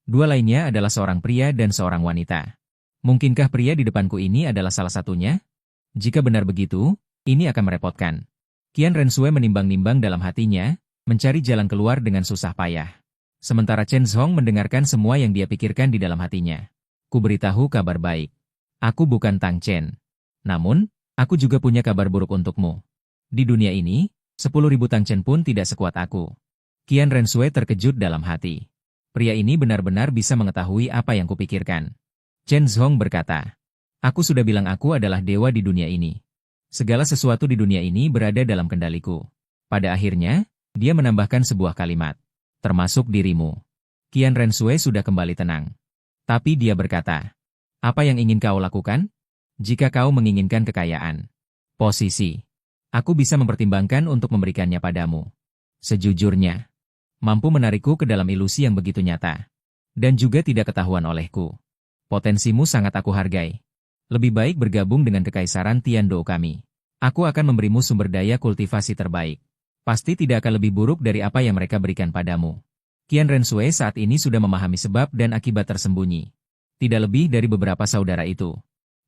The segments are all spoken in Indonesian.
Dua lainnya adalah seorang pria dan seorang wanita. Mungkinkah pria di depanku ini adalah salah satunya? Jika benar begitu, ini akan merepotkan. Qian Rensue menimbang-nimbang dalam hatinya, mencari jalan keluar dengan susah payah. Sementara Chen Zhong mendengarkan semua yang dia pikirkan di dalam hatinya. Ku beritahu kabar baik. Aku bukan Tang Chen. Namun, aku juga punya kabar buruk untukmu. Di dunia ini, 10.000 Tang Chen pun tidak sekuat aku. Qian Rensue terkejut dalam hati. Pria ini benar-benar bisa mengetahui apa yang kupikirkan. Chen Zhong berkata, aku sudah bilang aku adalah dewa di dunia ini. Segala sesuatu di dunia ini berada dalam kendaliku. Pada akhirnya, dia menambahkan sebuah kalimat. Termasuk dirimu. Qian Rensue sudah kembali tenang. Tapi dia berkata, apa yang ingin kau lakukan? Jika kau menginginkan kekayaan, posisi, aku bisa mempertimbangkan untuk memberikannya padamu. Sejujurnya, mampu menarikku ke dalam ilusi yang begitu nyata. Dan juga tidak ketahuan olehku. Potensimu sangat aku hargai. Lebih baik bergabung dengan Kekaisaran Tiandou kami. Aku akan memberimu sumber daya kultivasi terbaik. Pasti tidak akan lebih buruk dari apa yang mereka berikan padamu. Qian Rensue saat ini sudah memahami sebab dan akibat tersembunyi. Tidak lebih dari beberapa saudara itu.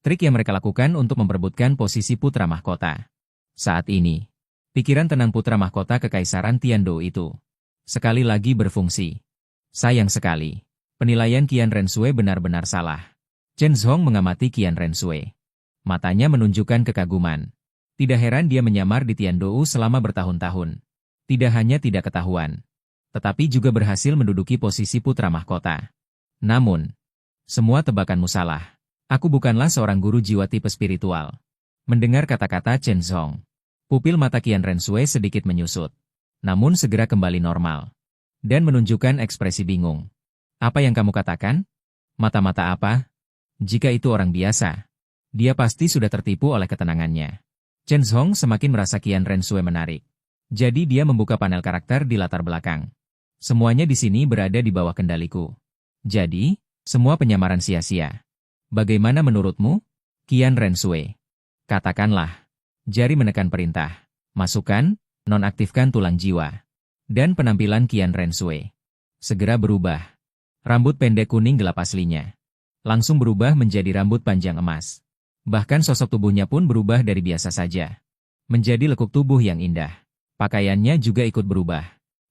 Trik yang mereka lakukan untuk memperebutkan posisi putra mahkota. Saat ini, pikiran tenang putra mahkota Kekaisaran Tiandou itu sekali lagi berfungsi. Sayang sekali, penilaian Qian Rensue benar-benar salah. Chen Zhong mengamati Qian Rensue. Matanya menunjukkan kekaguman. Tidak heran dia menyamar di Tiandou selama bertahun-tahun. Tidak hanya tidak ketahuan, tetapi juga berhasil menduduki posisi putra mahkota. Namun, semua tebakanmu salah. Aku bukanlah seorang guru jiwa tipe spiritual. Mendengar kata-kata Chen Zhong, pupil mata Qian Rensue sedikit menyusut. Namun segera kembali normal. Dan menunjukkan ekspresi bingung. Apa yang kamu katakan? Mata-mata apa? Jika itu orang biasa, dia pasti sudah tertipu oleh ketenangannya. Chen Zhong semakin merasa Qian Rensue menarik. Jadi dia membuka panel karakter di latar belakang. Semuanya di sini berada di bawah kendaliku. Jadi, semua penyamaran sia-sia. Bagaimana menurutmu, Qian Rensue? Katakanlah. Jari menekan perintah. Masukkan, nonaktifkan tulang jiwa. Dan penampilan Qian Rensue segera berubah. Rambut pendek kuning gelap aslinya langsung berubah menjadi rambut panjang emas. Bahkan sosok tubuhnya pun berubah dari biasa saja menjadi lekuk tubuh yang indah. Pakaiannya juga ikut berubah.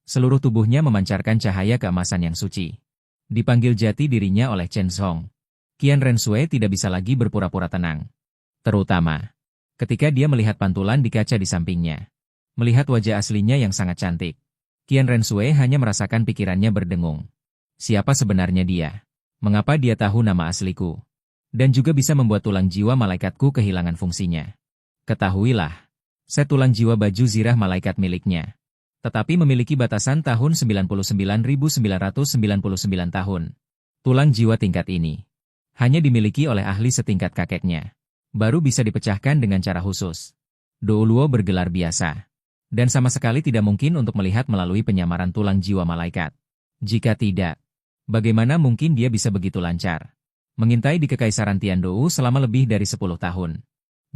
Seluruh tubuhnya memancarkan cahaya keemasan yang suci. Dipanggil jati dirinya oleh Chen Zhong. Qian Rensue tidak bisa lagi berpura-pura tenang. Terutama ketika dia melihat pantulan di kaca di sampingnya. Melihat wajah aslinya yang sangat cantik. Qian Rensue hanya merasakan pikirannya berdengung. Siapa sebenarnya dia? Mengapa dia tahu nama asliku? Dan juga bisa membuat tulang jiwa malaikatku kehilangan fungsinya. Ketahuilah, set tulang jiwa baju zirah malaikat miliknya. Tetapi memiliki batasan tahun 99.999 tahun. Tulang jiwa tingkat ini hanya dimiliki oleh ahli setingkat kakeknya. Baru bisa dipecahkan dengan cara khusus. Douluo bergelar biasa. Dan sama sekali tidak mungkin untuk melihat melalui penyamaran tulang jiwa malaikat. Jika tidak, bagaimana mungkin dia bisa begitu lancar mengintai di Kekaisaran Tiandou selama lebih dari 10 tahun.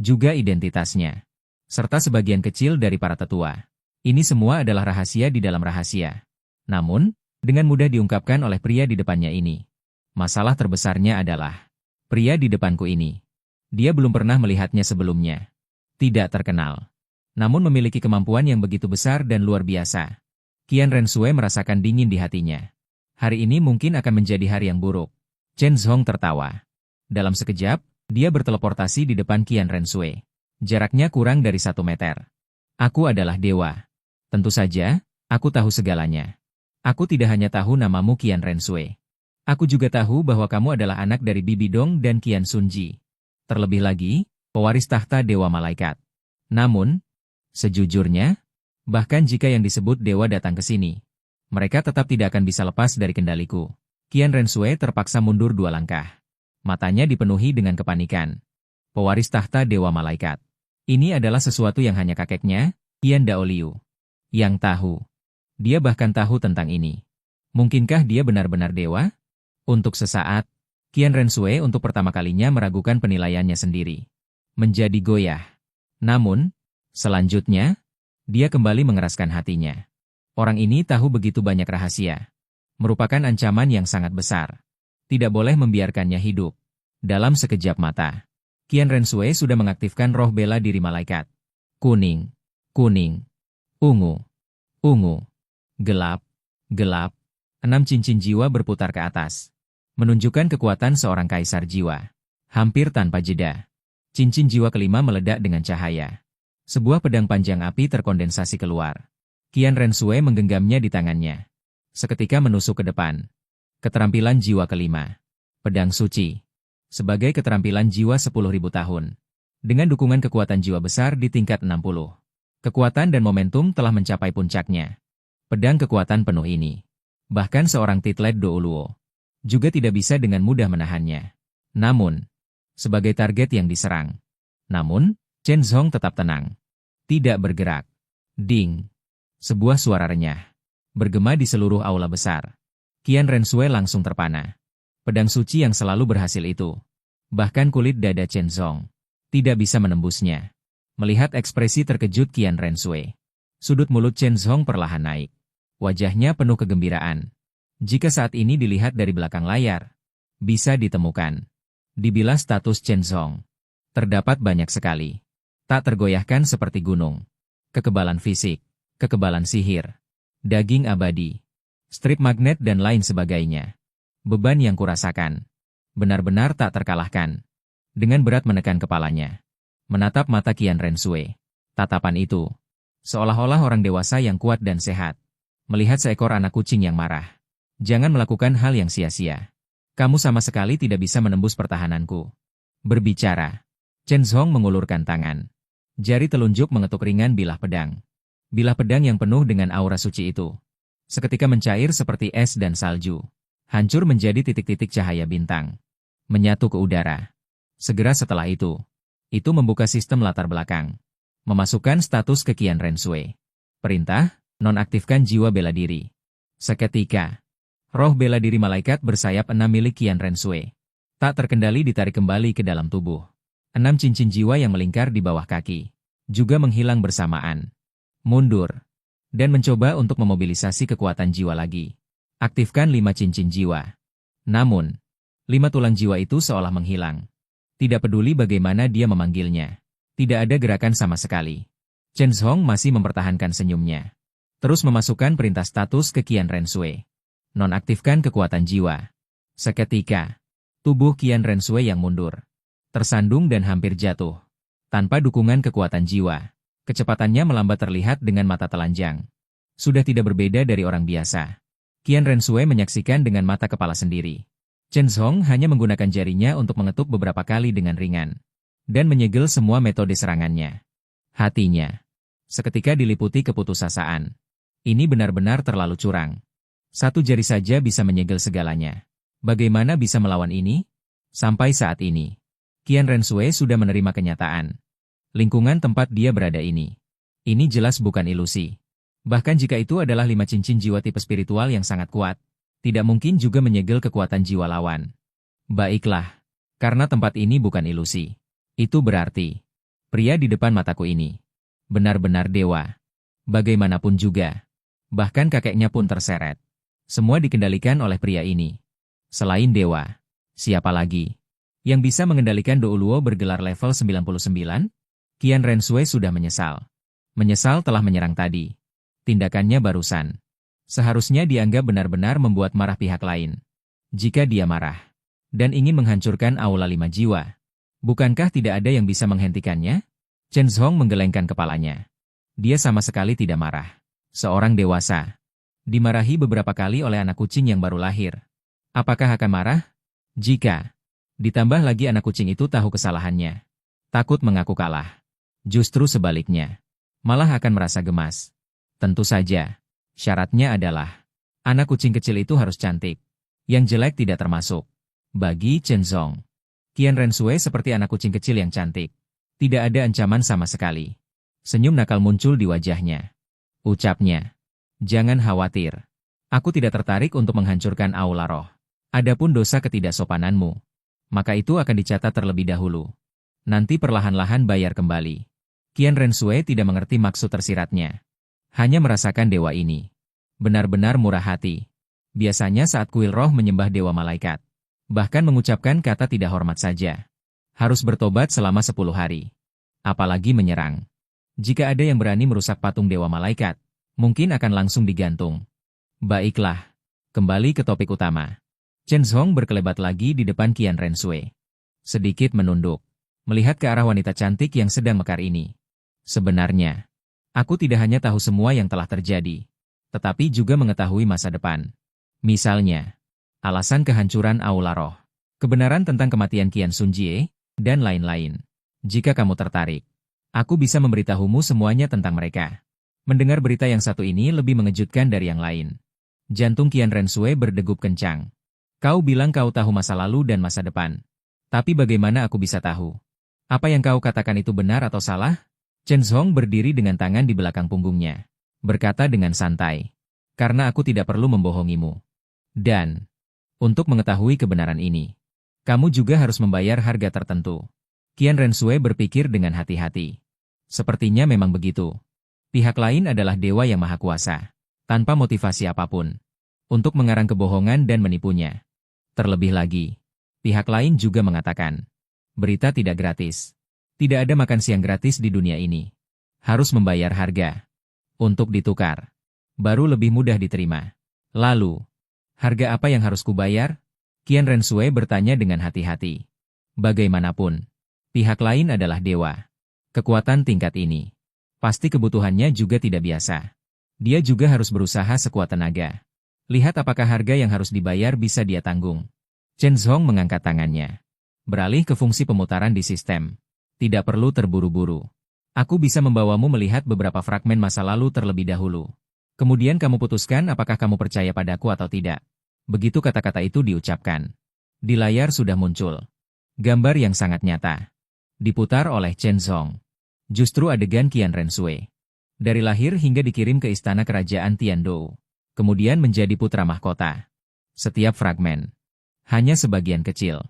Juga identitasnya. Serta sebagian kecil dari para tetua. Ini semua adalah rahasia di dalam rahasia. Namun, dengan mudah diungkapkan oleh pria di depannya ini. Masalah terbesarnya adalah, pria di depanku ini. Dia belum pernah melihatnya sebelumnya. Tidak terkenal. Namun memiliki kemampuan yang begitu besar dan luar biasa. Qian Rensue merasakan dingin di hatinya. Hari ini mungkin akan menjadi hari yang buruk. Chen Zhong tertawa. Dalam sekejap, dia berteleportasi di depan Qian Rensue. Jaraknya kurang dari 1 meter. Aku adalah dewa. Tentu saja, aku tahu segalanya. Aku tidak hanya tahu namamu Qian Rensue. Aku juga tahu bahwa kamu adalah anak dari Bibi Dong dan Qian Sunji. Terlebih lagi, pewaris tahta Dewa Malaikat. Namun, sejujurnya, bahkan jika yang disebut dewa datang ke sini, mereka tetap tidak akan bisa lepas dari kendaliku. Qian Rensue terpaksa mundur 2 langkah. Matanya dipenuhi dengan kepanikan. Pewaris tahta Dewa Malaikat. Ini adalah sesuatu yang hanya kakeknya, Qian Daoliu, yang tahu. Dia bahkan tahu tentang ini. Mungkinkah dia benar-benar dewa? Untuk sesaat, Qian Rensue untuk pertama kalinya meragukan penilaiannya sendiri. Menjadi goyah. Namun, selanjutnya, dia kembali mengeraskan hatinya. Orang ini tahu begitu banyak rahasia. Merupakan ancaman yang sangat besar. Tidak boleh membiarkannya hidup. Dalam sekejap mata, Qian Renshui sudah mengaktifkan roh bela diri malaikat. Kuning, kuning, ungu, ungu, gelap, gelap. 6 cincin jiwa berputar ke atas, menunjukkan kekuatan seorang kaisar jiwa. Hampir tanpa jeda, cincin jiwa kelima meledak dengan cahaya. Sebuah pedang panjang api terkondensasi keluar. Qian Renshui menggenggamnya di tangannya. Seketika menusuk ke depan. Keterampilan jiwa kelima. Pedang suci. Sebagai keterampilan jiwa 10.000 tahun. Dengan dukungan kekuatan jiwa besar di tingkat 60. Kekuatan dan momentum telah mencapai puncaknya. Pedang kekuatan penuh ini. Bahkan seorang Titlet Douluo juga tidak bisa dengan mudah menahannya. Namun, sebagai target yang diserang. Namun, Chen Zhong tetap tenang. Tidak bergerak. Ding. Sebuah suara renyah bergema di seluruh aula besar. Qian Renshui langsung terpana. Pedang suci yang selalu berhasil itu. Bahkan kulit dada Chen Zhong tidak bisa menembusnya. Melihat ekspresi terkejut Qian Renshui, sudut mulut Chen Zhong perlahan naik. Wajahnya penuh kegembiraan. Jika saat ini dilihat dari belakang layar, bisa ditemukan. Dibilas status Chen Zhong. Terdapat banyak sekali. Tak tergoyahkan seperti gunung. Kekebalan fisik, kekebalan sihir, daging abadi, strip magnet dan lain sebagainya. Beban yang kurasakan. Benar-benar tak terkalahkan. Dengan berat menekan kepalanya. Menatap mata Qian Renshui. Tatapan itu, seolah-olah orang dewasa yang kuat dan sehat. Melihat seekor anak kucing yang marah. Jangan melakukan hal yang sia-sia. Kamu sama sekali tidak bisa menembus pertahananku. Berbicara. Chen Zhong mengulurkan tangan. Jari telunjuk mengetuk ringan bilah pedang. Bilah pedang yang penuh dengan aura suci itu. Seketika mencair seperti es dan salju. Hancur menjadi titik-titik cahaya bintang. Menyatu ke udara. Segera setelah itu membuka sistem latar belakang. Memasukkan status ke Qian Renshui. Perintah. Nonaktifkan jiwa bela diri. Seketika, roh bela diri malaikat bersayap 6 milik Qian Renshui. Tak terkendali ditarik kembali ke dalam tubuh. 6 cincin jiwa yang melingkar di bawah kaki juga menghilang bersamaan. Mundur. Dan mencoba untuk memobilisasi kekuatan jiwa lagi. Aktifkan 5 cincin jiwa. Namun, 5 tulang jiwa itu seolah menghilang. Tidak peduli bagaimana dia memanggilnya. Tidak ada gerakan sama sekali. Chen Zhong masih mempertahankan senyumnya. Terus memasukkan perintah status ke Qian Renshui. Nonaktifkan kekuatan jiwa. Seketika, tubuh Qian Renshui yang mundur. Tersandung dan hampir jatuh. Tanpa dukungan kekuatan jiwa. Kecepatannya melambat terlihat dengan mata telanjang. Sudah tidak berbeda dari orang biasa. Qian Renshui menyaksikan dengan mata kepala sendiri. Chen Zhong hanya menggunakan jarinya untuk mengetuk beberapa kali dengan ringan. Dan menyegel semua metode serangannya. Hatinya seketika diliputi keputusasaan. Ini benar-benar terlalu curang. Satu jari saja bisa menyegel segalanya. Bagaimana bisa melawan ini? Sampai saat ini, Qian Renshui sudah menerima kenyataan. Lingkungan tempat dia berada ini. Ini jelas bukan ilusi. Bahkan jika itu adalah 5 cincin jiwa tipe spiritual yang sangat kuat, tidak mungkin juga menyegel kekuatan jiwa lawan. Baiklah, karena tempat ini bukan ilusi. Itu berarti, pria di depan mataku ini benar-benar dewa. Bagaimanapun juga. Bahkan kakeknya pun terseret. Semua dikendalikan oleh pria ini. Selain dewa, siapa lagi yang bisa mengendalikan Douluo bergelar level 99? Qian Renshui sudah menyesal. Menyesal telah menyerang tadi. Tindakannya barusan seharusnya dianggap benar-benar membuat marah pihak lain. Jika dia marah dan ingin menghancurkan aula 5 jiwa, bukankah tidak ada yang bisa menghentikannya? Chen Zhong menggelengkan kepalanya. Dia sama sekali tidak marah. Seorang dewasa dimarahi beberapa kali oleh anak kucing yang baru lahir. Apakah akan marah? Jika ditambah lagi anak kucing itu tahu kesalahannya, takut mengaku kalah. Justru sebaliknya, malah akan merasa gemas. Tentu saja, syaratnya adalah anak kucing kecil itu harus cantik. Yang jelek tidak termasuk. Bagi Chen Zhong, Qian Renshui seperti anak kucing kecil yang cantik. Tidak ada ancaman sama sekali. Senyum nakal muncul di wajahnya. Ucapnya, jangan khawatir. Aku tidak tertarik untuk menghancurkan aula roh. Adapun dosa ketidaksopananmu, maka itu akan dicatat terlebih dahulu. Nanti perlahan-lahan bayar kembali. Qian Renshui tidak mengerti maksud tersiratnya. Hanya merasakan dewa ini benar-benar murah hati. Biasanya saat kuil roh menyembah dewa malaikat. Bahkan mengucapkan kata tidak hormat saja. Harus bertobat selama 10 hari. Apalagi menyerang. Jika ada yang berani merusak patung dewa malaikat, mungkin akan langsung digantung. Baiklah. Kembali ke topik utama. Chen Zhong berkelebat lagi di depan Qian Renshui. Sedikit menunduk. Melihat ke arah wanita cantik yang sedang mekar ini. Sebenarnya, aku tidak hanya tahu semua yang telah terjadi, tetapi juga mengetahui masa depan. Misalnya, alasan kehancuran Aula Roh, kebenaran tentang kematian Qian Sunjie, dan lain-lain. Jika kamu tertarik, aku bisa memberitahumu semuanya tentang mereka. Mendengar berita yang satu ini lebih mengejutkan dari yang lain. Jantung Qian Renshui berdegup kencang. Kau bilang kau tahu masa lalu dan masa depan. Tapi bagaimana aku bisa tahu? Apa yang kau katakan itu benar atau salah? Chen Zhong berdiri dengan tangan di belakang punggungnya. Berkata dengan santai. Karena aku tidak perlu membohongimu. Dan, untuk mengetahui kebenaran ini, kamu juga harus membayar harga tertentu. Qian Renshui berpikir dengan hati-hati. Sepertinya memang begitu. Pihak lain adalah dewa yang maha kuasa, tanpa motivasi apapun, untuk mengarang kebohongan dan menipunya. Terlebih lagi, pihak lain juga mengatakan, berita tidak gratis. Tidak ada makan siang gratis di dunia ini. Harus membayar harga. Untuk ditukar, baru lebih mudah diterima. Lalu, harga apa yang harus kubayar? Qian Renshui bertanya dengan hati-hati. Bagaimanapun, pihak lain adalah dewa. Kekuatan tingkat ini, pasti kebutuhannya juga tidak biasa. Dia juga harus berusaha sekuat tenaga. Lihat apakah harga yang harus dibayar bisa dia tanggung. Chen Zhong mengangkat tangannya. Beralih ke fungsi pemutaran di sistem. Tidak perlu terburu-buru. Aku bisa membawamu melihat beberapa fragmen masa lalu terlebih dahulu. Kemudian kamu putuskan apakah kamu percaya padaku atau tidak. Begitu kata-kata itu diucapkan. Di layar sudah muncul gambar yang sangat nyata. Diputar oleh Chen Zhong. Justru adegan Qian Renshui. Dari lahir hingga dikirim ke istana kerajaan Tiandou. Kemudian menjadi putra mahkota. Setiap fragmen. Hanya sebagian kecil.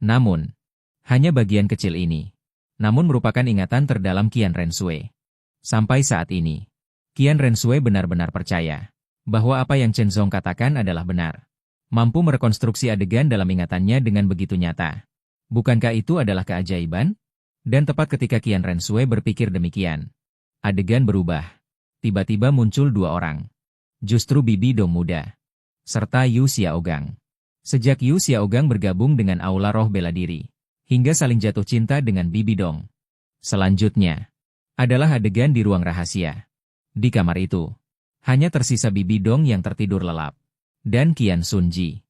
Namun, hanya bagian kecil ini. Namun merupakan ingatan terdalam Qian Renshui. Sampai saat ini, Qian Renshui benar-benar percaya bahwa apa yang Chen Zhong katakan adalah benar. Mampu merekonstruksi adegan dalam ingatannya dengan begitu nyata. Bukankah itu adalah keajaiban? Dan tepat ketika Qian Renshui berpikir demikian, adegan berubah. Tiba-tiba muncul dua orang. Justru Bibi Dong muda, serta Yu Xiaogang. Sejak Yu Xiaogang bergabung dengan Aula Roh Bela Diri, hingga saling jatuh cinta dengan Bibi Dong. Selanjutnya, adalah adegan di ruang rahasia. Di kamar itu, hanya tersisa Bibi Dong yang tertidur lelap. Dan Qian Sunji.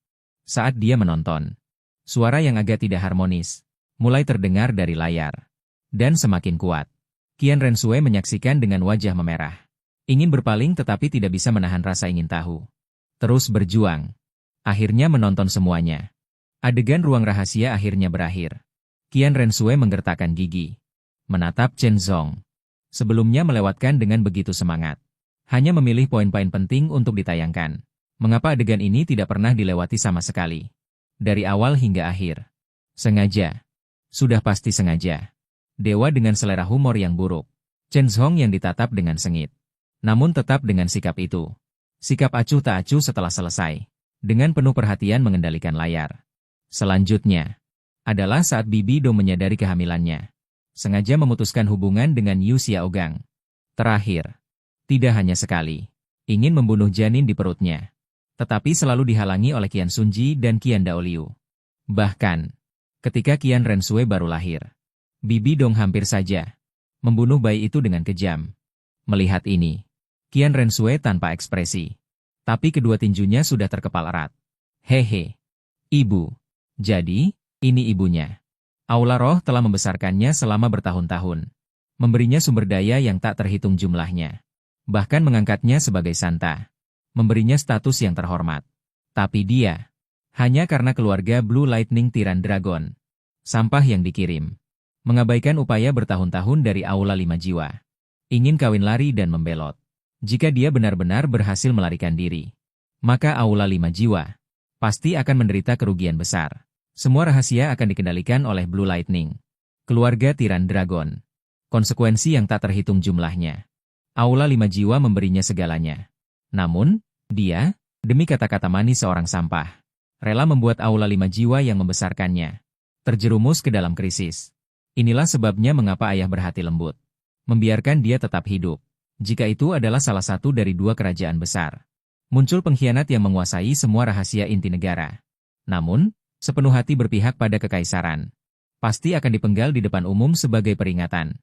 Saat dia menonton, suara yang agak tidak harmonis, mulai terdengar dari layar. Dan semakin kuat. Qian Renshui menyaksikan dengan wajah memerah. Ingin berpaling tetapi tidak bisa menahan rasa ingin tahu. Terus berjuang. Akhirnya menonton semuanya. Adegan ruang rahasia akhirnya berakhir. Qian Renshui menggertakkan gigi. Menatap Chen Zhong. Sebelumnya melewatkan dengan begitu semangat. Hanya memilih poin-poin penting untuk ditayangkan. Mengapa adegan ini tidak pernah dilewati sama sekali? Dari awal hingga akhir. Sengaja. Sudah pasti sengaja. Dewa dengan selera humor yang buruk. Chen Zhong yang ditatap dengan sengit. Namun tetap dengan sikap itu. Sikap acuh tak acuh setelah selesai. Dengan penuh perhatian mengendalikan layar. Selanjutnya, adalah saat Bibi Dong menyadari kehamilannya. Sengaja memutuskan hubungan dengan Yu Xiaogang. Terakhir, tidak hanya sekali, ingin membunuh janin di perutnya. Tetapi selalu dihalangi oleh Qian Sunji dan Qian Daoliu. Bahkan, ketika Qian Renshui baru lahir, Bibi Dong hampir saja membunuh bayi itu dengan kejam. Melihat ini, Qian Renshui tanpa ekspresi. Tapi kedua tinjunya sudah terkepal erat. Hehe. Ibu. Jadi, ini ibunya. Aula Roh telah membesarkannya selama bertahun-tahun. Memberinya sumber daya yang tak terhitung jumlahnya. Bahkan mengangkatnya sebagai santa. Memberinya status yang terhormat. Tapi dia, hanya karena keluarga Blue Lightning Tiran Dragon. Sampah yang dikirim. Mengabaikan upaya bertahun-tahun dari Aula 5 jiwa. Ingin kawin lari dan membelot. Jika dia benar-benar berhasil melarikan diri, maka Aula 5 jiwa pasti akan menderita kerugian besar. Semua rahasia akan dikendalikan oleh Blue Lightning. Keluarga Tiran Dragon. Konsekuensi yang tak terhitung jumlahnya. Aula 5 jiwa memberinya segalanya. Namun, dia Demi kata-kata manis seorang sampah. Rela membuat aula 5 jiwa yang membesarkannya terjerumus ke dalam krisis. Inilah sebabnya mengapa ayah berhati lembut. Membiarkan dia tetap hidup. Jika itu adalah salah satu dari 2 kerajaan besar. Muncul pengkhianat yang menguasai semua rahasia inti negara. Namun, sepenuh hati berpihak pada kekaisaran. Pasti akan dipenggal di depan umum sebagai peringatan.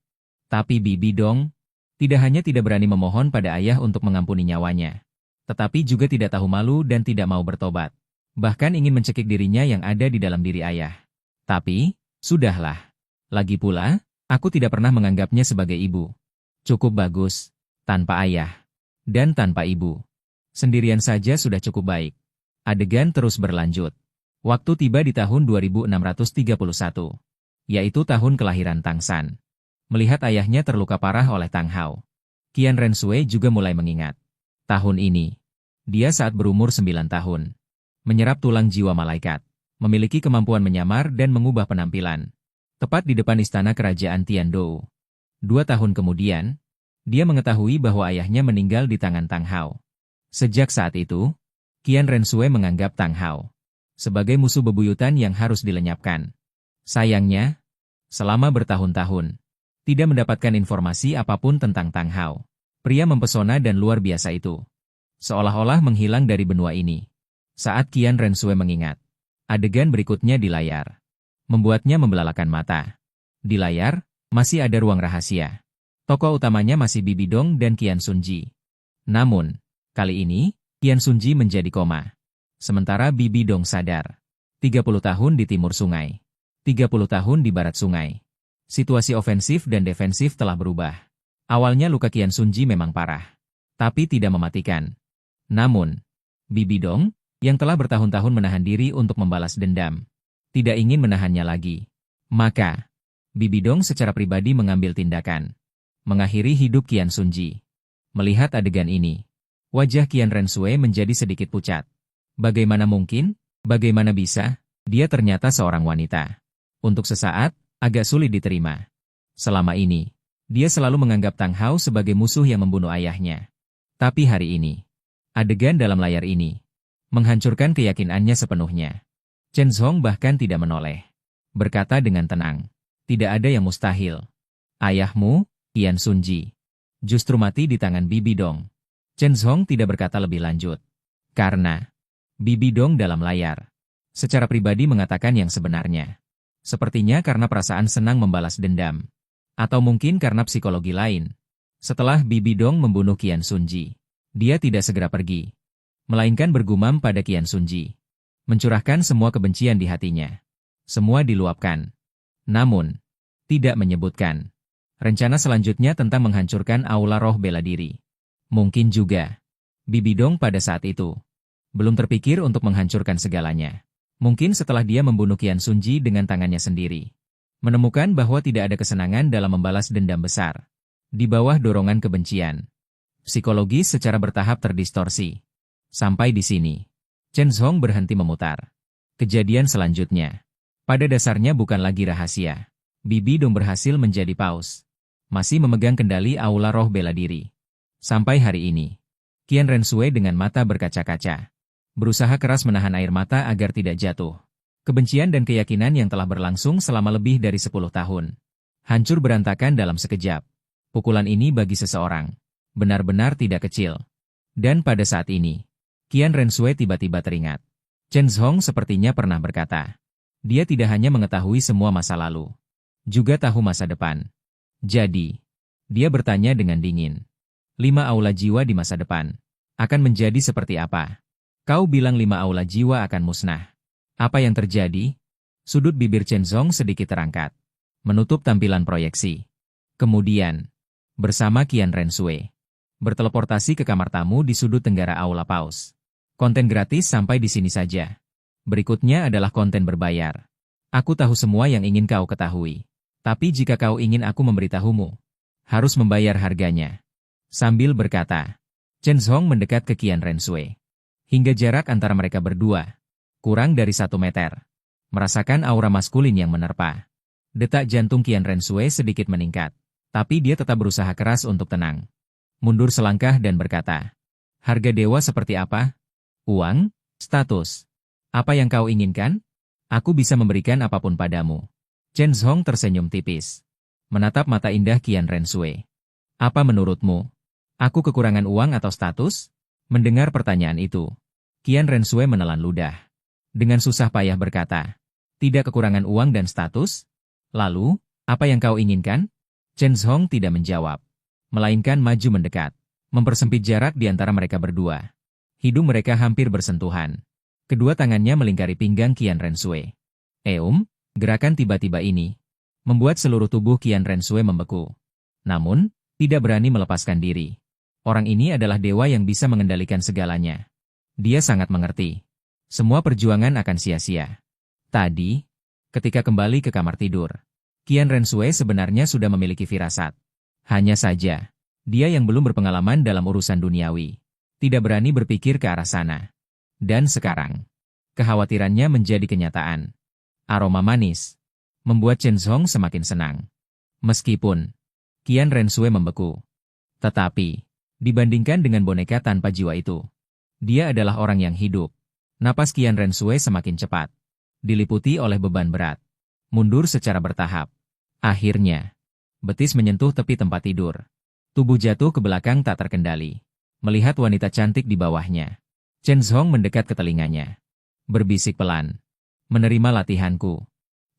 Tapi Bibi Dong tidak hanya tidak berani memohon pada ayah untuk mengampuni nyawanya, tetapi juga tidak tahu malu dan tidak mau bertobat. Bahkan ingin mencekik dirinya yang ada di dalam diri ayah. Tapi, sudahlah. Lagi pula, aku tidak pernah menganggapnya sebagai ibu. Cukup bagus, tanpa ayah. Dan tanpa ibu. Sendirian saja sudah cukup baik. Adegan terus berlanjut. Waktu tiba di tahun 2631. Yaitu tahun kelahiran Tang San. Melihat ayahnya terluka parah oleh Tang Hao, Qian Renshui juga mulai mengingat. Tahun ini, dia saat berumur 9 tahun. Menyerap tulang jiwa malaikat. Memiliki kemampuan menyamar dan mengubah penampilan. Tepat di depan istana kerajaan Tiandou. 2 tahun kemudian, dia mengetahui bahwa ayahnya meninggal di tangan Tang Hao. Sejak saat itu, Qian Renshui menganggap Tang Hao sebagai musuh bebuyutan yang harus dilenyapkan. Sayangnya, selama bertahun-tahun, tidak mendapatkan informasi apapun tentang Tang Hao. Pria mempesona dan luar biasa itu seolah-olah menghilang dari benua ini. Saat Qian Renshui mengingat, adegan berikutnya di layar membuatnya membelalakan mata. Di layar, masih ada ruang rahasia. Tokoh utamanya masih Bibi Dong dan Qian Sunji. Namun, kali ini, Qian Sunji menjadi koma. Sementara Bibi Dong sadar. 30 tahun di timur sungai. 30 tahun di barat sungai. Situasi ofensif dan defensif telah berubah. Awalnya luka Qian Sunji memang parah, tapi tidak mematikan. Namun, Bibi Dong, yang telah bertahun-tahun menahan diri untuk membalas dendam, tidak ingin menahannya lagi. Maka, Bibi Dong secara pribadi mengambil tindakan. Mengakhiri hidup Qian Sunji. Melihat adegan ini, wajah Qian Renshui menjadi sedikit pucat. Bagaimana mungkin? Bagaimana bisa? Dia ternyata seorang wanita. Untuk sesaat, agak sulit diterima. Selama ini, dia selalu menganggap Tang Hao sebagai musuh yang membunuh ayahnya. Tapi hari ini, adegan dalam layar ini menghancurkan keyakinannya sepenuhnya. Chen Zhong bahkan tidak menoleh. Berkata dengan tenang, tidak ada yang mustahil. Ayahmu, Qian Sunji, justru mati di tangan Bibi Dong. Chen Zhong tidak berkata lebih lanjut. Karena Bibi Dong dalam layar secara pribadi mengatakan yang sebenarnya. Sepertinya karena perasaan senang membalas dendam. Atau mungkin karena psikologi lain. Setelah Bibi Dong membunuh Qian Sunji, dia tidak segera pergi. Melainkan bergumam pada Qian Sunji. Mencurahkan semua kebencian di hatinya. Semua diluapkan. Namun, tidak menyebutkan rencana selanjutnya tentang menghancurkan aula roh bela diri. Mungkin juga, Bibi Dong pada saat itu belum terpikir untuk menghancurkan segalanya. Mungkin setelah dia membunuh Qian Sunji dengan tangannya sendiri, menemukan bahwa tidak ada kesenangan dalam membalas dendam besar. Di bawah dorongan kebencian, psikologis secara bertahap terdistorsi. Sampai di sini, Chen Zhong berhenti memutar. Kejadian selanjutnya, pada dasarnya bukan lagi rahasia. Bibi Dong berhasil menjadi paus. Masih memegang kendali aula roh bela diri. Sampai hari ini, Qian Renshui dengan mata berkaca-kaca berusaha keras menahan air mata agar tidak jatuh. Kebencian dan keyakinan yang telah berlangsung selama lebih dari 10 tahun hancur berantakan dalam sekejap. Pukulan ini bagi seseorang benar-benar tidak kecil. Dan pada saat ini, Qian Renshui tiba-tiba teringat. Chen Zhong sepertinya pernah berkata, dia tidak hanya mengetahui semua masa lalu, juga tahu masa depan. Jadi, dia bertanya dengan dingin. 5 aula jiwa di masa depan akan menjadi seperti apa? Kau bilang 5 aula jiwa akan musnah. Apa yang terjadi? Sudut bibir Chen Zhong sedikit terangkat, menutup tampilan proyeksi. Kemudian, bersama Qian Renshui, berteleportasi ke kamar tamu di sudut tenggara aula paus. Konten gratis sampai di sini saja. Berikutnya adalah konten berbayar. Aku tahu semua yang ingin kau ketahui. Tapi jika kau ingin aku memberitahumu, harus membayar harganya. Sambil berkata, Chen Zhong mendekat ke Qian Renshui. Hingga jarak antara mereka berdua kurang dari 1 meter. Merasakan aura maskulin yang menerpa. Detak jantung Qian Renshui sedikit meningkat. Tapi dia tetap berusaha keras untuk tenang. Mundur selangkah dan berkata, harga dewa seperti apa? Uang? Status? Apa yang kau inginkan? Aku bisa memberikan apapun padamu. Chen Zhong tersenyum tipis. Menatap mata indah Qian Renshui. Apa menurutmu? Aku kekurangan uang atau status? Mendengar pertanyaan itu, Qian Renshui menelan ludah. Dengan susah payah berkata, tidak kekurangan uang dan status? Lalu, apa yang kau inginkan? Chen Zhong tidak menjawab, melainkan maju mendekat, mempersempit jarak di antara mereka berdua. Hidung mereka hampir bersentuhan. Kedua tangannya melingkari pinggang Qian Renshui. Gerakan tiba-tiba ini membuat seluruh tubuh Qian Renshui membeku. Namun, tidak berani melepaskan diri. Orang ini adalah dewa yang bisa mengendalikan segalanya. Dia sangat mengerti. Semua perjuangan akan sia-sia. Tadi, ketika kembali ke kamar tidur, Qian Renshui sebenarnya sudah memiliki firasat. Hanya saja, dia yang belum berpengalaman dalam urusan duniawi, tidak berani berpikir ke arah sana. Dan sekarang, kekhawatirannya menjadi kenyataan. Aroma manis membuat Chen Zhong semakin senang. Meskipun Qian Renshui membeku, tetapi dibandingkan dengan boneka tanpa jiwa itu, dia adalah orang yang hidup. Napas Qian Renshui semakin cepat, diliputi oleh beban berat. Mundur secara bertahap. Akhirnya, betis menyentuh tepi tempat tidur. Tubuh jatuh ke belakang tak terkendali. Melihat wanita cantik di bawahnya, Chen Zhong mendekat ke telinganya. Berbisik pelan. Menerima latihanku.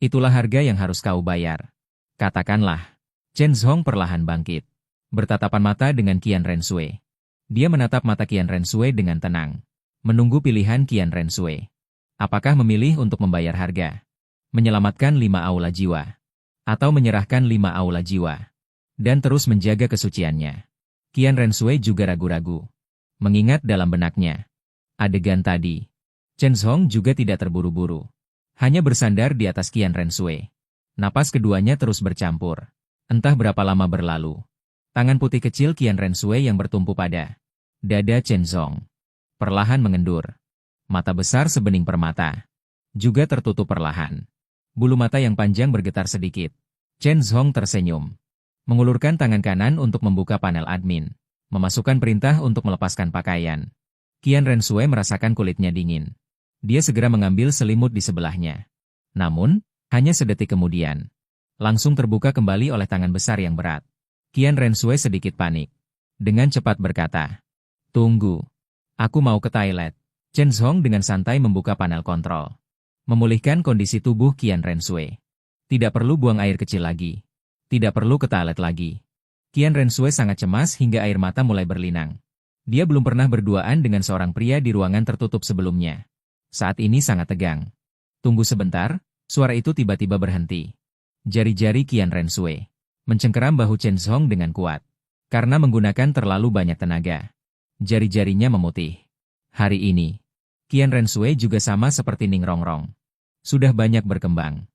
Itulah harga yang harus kau bayar. Katakanlah. Chen Zhong perlahan bangkit. Bertatapan mata dengan Qian Renshui. Dia menatap mata Qian Renshui dengan tenang. Menunggu pilihan Qian Renshui. Apakah memilih untuk membayar harga? Menyelamatkan 5 aula jiwa? Atau menyerahkan 5 aula jiwa? Dan terus menjaga kesuciannya? Qian Renshui juga ragu-ragu. Mengingat dalam benaknya adegan tadi, Chen Zhong juga tidak terburu-buru. Hanya bersandar di atas Qian Renshui. Napas keduanya terus bercampur. Entah berapa lama berlalu. Tangan putih kecil Qian Renshui yang bertumpu pada dada Chen Zhong perlahan mengendur. Mata besar sebening permata juga tertutup perlahan. Bulu mata yang panjang bergetar sedikit. Chen Zhong tersenyum. Mengulurkan tangan kanan untuk membuka panel admin. Memasukkan perintah untuk melepaskan pakaian. Qian Renshui merasakan kulitnya dingin. Dia segera mengambil selimut di sebelahnya. Namun, hanya sedetik kemudian, langsung terbuka kembali oleh tangan besar yang berat. Qian Renshui sedikit panik. Dengan cepat berkata, "Tunggu. Aku mau ke toilet." Chen Zhong dengan santai membuka panel kontrol. Memulihkan kondisi tubuh Qian Renshui. Tidak perlu buang air kecil lagi. Tidak perlu ke toilet lagi. Qian Renshui sangat cemas hingga air mata mulai berlinang. Dia belum pernah berduaan dengan seorang pria di ruangan tertutup sebelumnya. Saat ini sangat tegang. Tunggu sebentar, suara itu tiba-tiba berhenti. Jari-jari Qian Renshui mencengkeram bahu Chen Zhong dengan kuat. Karena menggunakan terlalu banyak tenaga, jari-jarinya memutih. Hari ini, Qian Renshui juga sama seperti Ning Rongrong. Sudah banyak berkembang.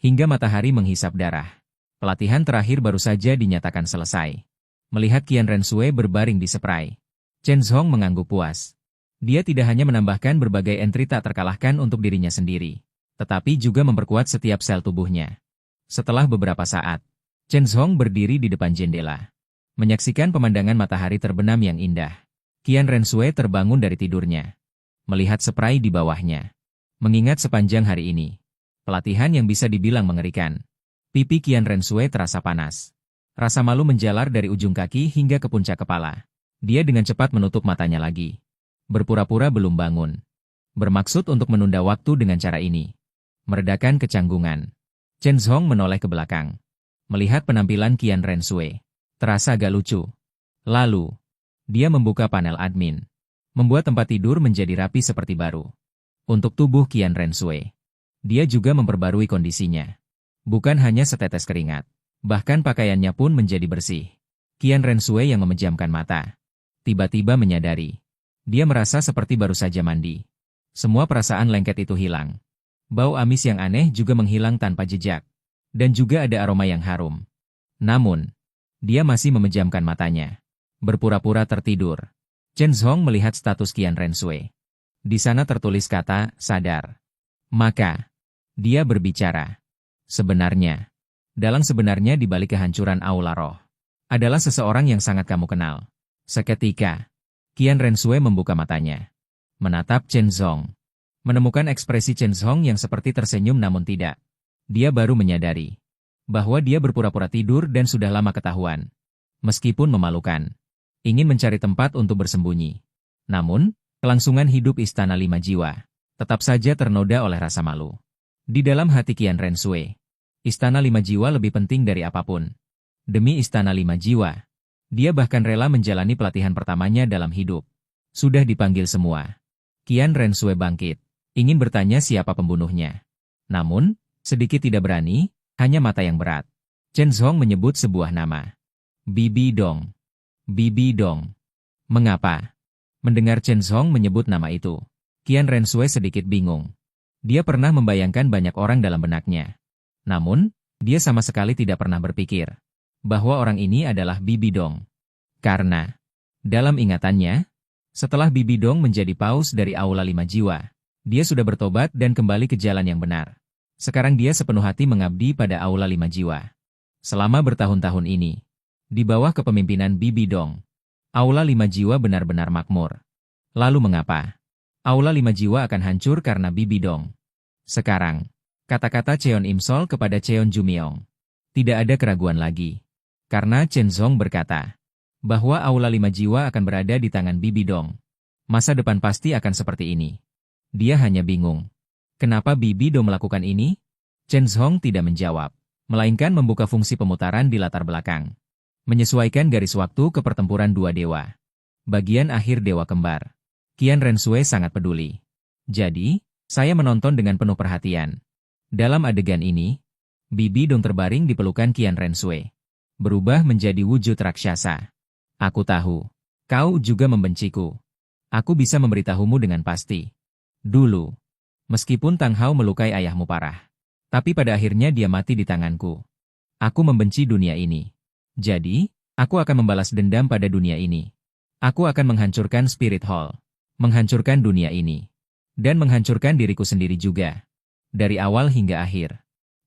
Hingga matahari menghisap darah. Pelatihan terakhir baru saja dinyatakan selesai. Melihat Qian Renshui berbaring di spray, Chen Zhong mengangguk puas. Dia tidak hanya menambahkan berbagai entry tak terkalahkan untuk dirinya sendiri, tetapi juga memperkuat setiap sel tubuhnya. Setelah beberapa saat, Chen Zhong berdiri di depan jendela. Menyaksikan pemandangan matahari terbenam yang indah. Qian Renshui terbangun dari tidurnya. Melihat spray di bawahnya. Mengingat sepanjang hari ini, pelatihan yang bisa dibilang mengerikan. Pipi Qian Renshui terasa panas. Rasa malu menjalar dari ujung kaki hingga ke puncak kepala. Dia dengan cepat menutup matanya lagi. Berpura-pura belum bangun. Bermaksud untuk menunda waktu dengan cara ini. Meredakan kecanggungan. Chen Zhong menoleh ke belakang. Melihat penampilan Qian Renshui. Terasa agak lucu. Lalu, dia membuka panel admin. Membuat tempat tidur menjadi rapi seperti baru. Untuk tubuh Qian Renshui, dia juga memperbarui kondisinya. Bukan hanya setetes keringat. Bahkan pakaiannya pun menjadi bersih. Qian Renshui yang memejamkan mata. Tiba-tiba menyadari. Dia merasa seperti baru saja mandi. Semua perasaan lengket itu hilang. Bau amis yang aneh juga menghilang tanpa jejak. Dan juga ada aroma yang harum. Namun, dia masih memejamkan matanya. Berpura-pura tertidur. Chen Zhong melihat status Qian Renshui. Di sana tertulis kata, sadar. Maka, dia berbicara. Sebenarnya, dalang sebenarnya di balik kehancuran Aula Roh, adalah seseorang yang sangat kamu kenal. Seketika, Qian Renshui membuka matanya. menatap Chen Zong. Menemukan ekspresi Chen Zong yang seperti tersenyum namun tidak. Dia baru menyadari bahwa dia berpura-pura tidur dan sudah lama ketahuan. Meskipun memalukan, ingin mencari tempat untuk bersembunyi. Namun, kelangsungan hidup Istana Lima Jiwa tetap saja ternoda oleh rasa malu. Di dalam hati Qian Renshui, Istana Lima Jiwa lebih penting dari apapun. Demi Istana Lima Jiwa, dia bahkan rela menjalani pelatihan pertamanya dalam hidup. Sudah dipanggil semua. Qian Renshui bangkit, ingin bertanya siapa pembunuhnya. Namun, sedikit tidak berani, hanya mata yang berat. Chen Zong menyebut sebuah nama. Bibi Dong. Bibi Dong. Mengapa? Mendengar Chen Zong menyebut nama itu, Qian Renshui sedikit bingung. Dia pernah membayangkan banyak orang dalam benaknya. Namun, dia sama sekali tidak pernah berpikir bahwa orang ini adalah Bibi Dong. Karena, dalam ingatannya, setelah Bibi Dong menjadi paus dari Aula Lima Jiwa, dia sudah bertobat dan kembali ke jalan yang benar. Sekarang dia sepenuh hati mengabdi pada Aula Lima Jiwa. Selama bertahun-tahun ini, di bawah kepemimpinan Bibi Dong, Aula Lima Jiwa benar-benar makmur. Lalu mengapa Aula Lima Jiwa akan hancur karena Bibi Dong? Sekarang, kata-kata Cheon Imsol kepada Cheon Jumiong. Tidak ada keraguan lagi. Karena Chen Zong berkata bahwa Aula Lima Jiwa akan berada di tangan Bibi Dong. Masa depan pasti akan seperti ini. Dia hanya bingung. Kenapa Bibi Dong melakukan ini? Chen Zong tidak menjawab, melainkan membuka fungsi pemutaran di latar belakang. Menyesuaikan garis waktu ke pertempuran dua dewa. Bagian akhir Dewa Kembar. Qian Renshui sangat peduli. Jadi, saya menonton dengan penuh perhatian. Dalam adegan ini, Bibi Dong terbaring di pelukan Qian Renshui, berubah menjadi wujud raksasa. Aku tahu, kau juga membenciku. Aku bisa memberitahumu dengan pasti. Dulu, meskipun Tang Hao melukai ayahmu parah, tapi pada akhirnya dia mati di tanganku. Aku membenci dunia ini. Jadi, aku akan membalas dendam pada dunia ini. Aku akan menghancurkan Spirit Hall, menghancurkan dunia ini, dan menghancurkan diriku sendiri juga. Dari awal hingga akhir.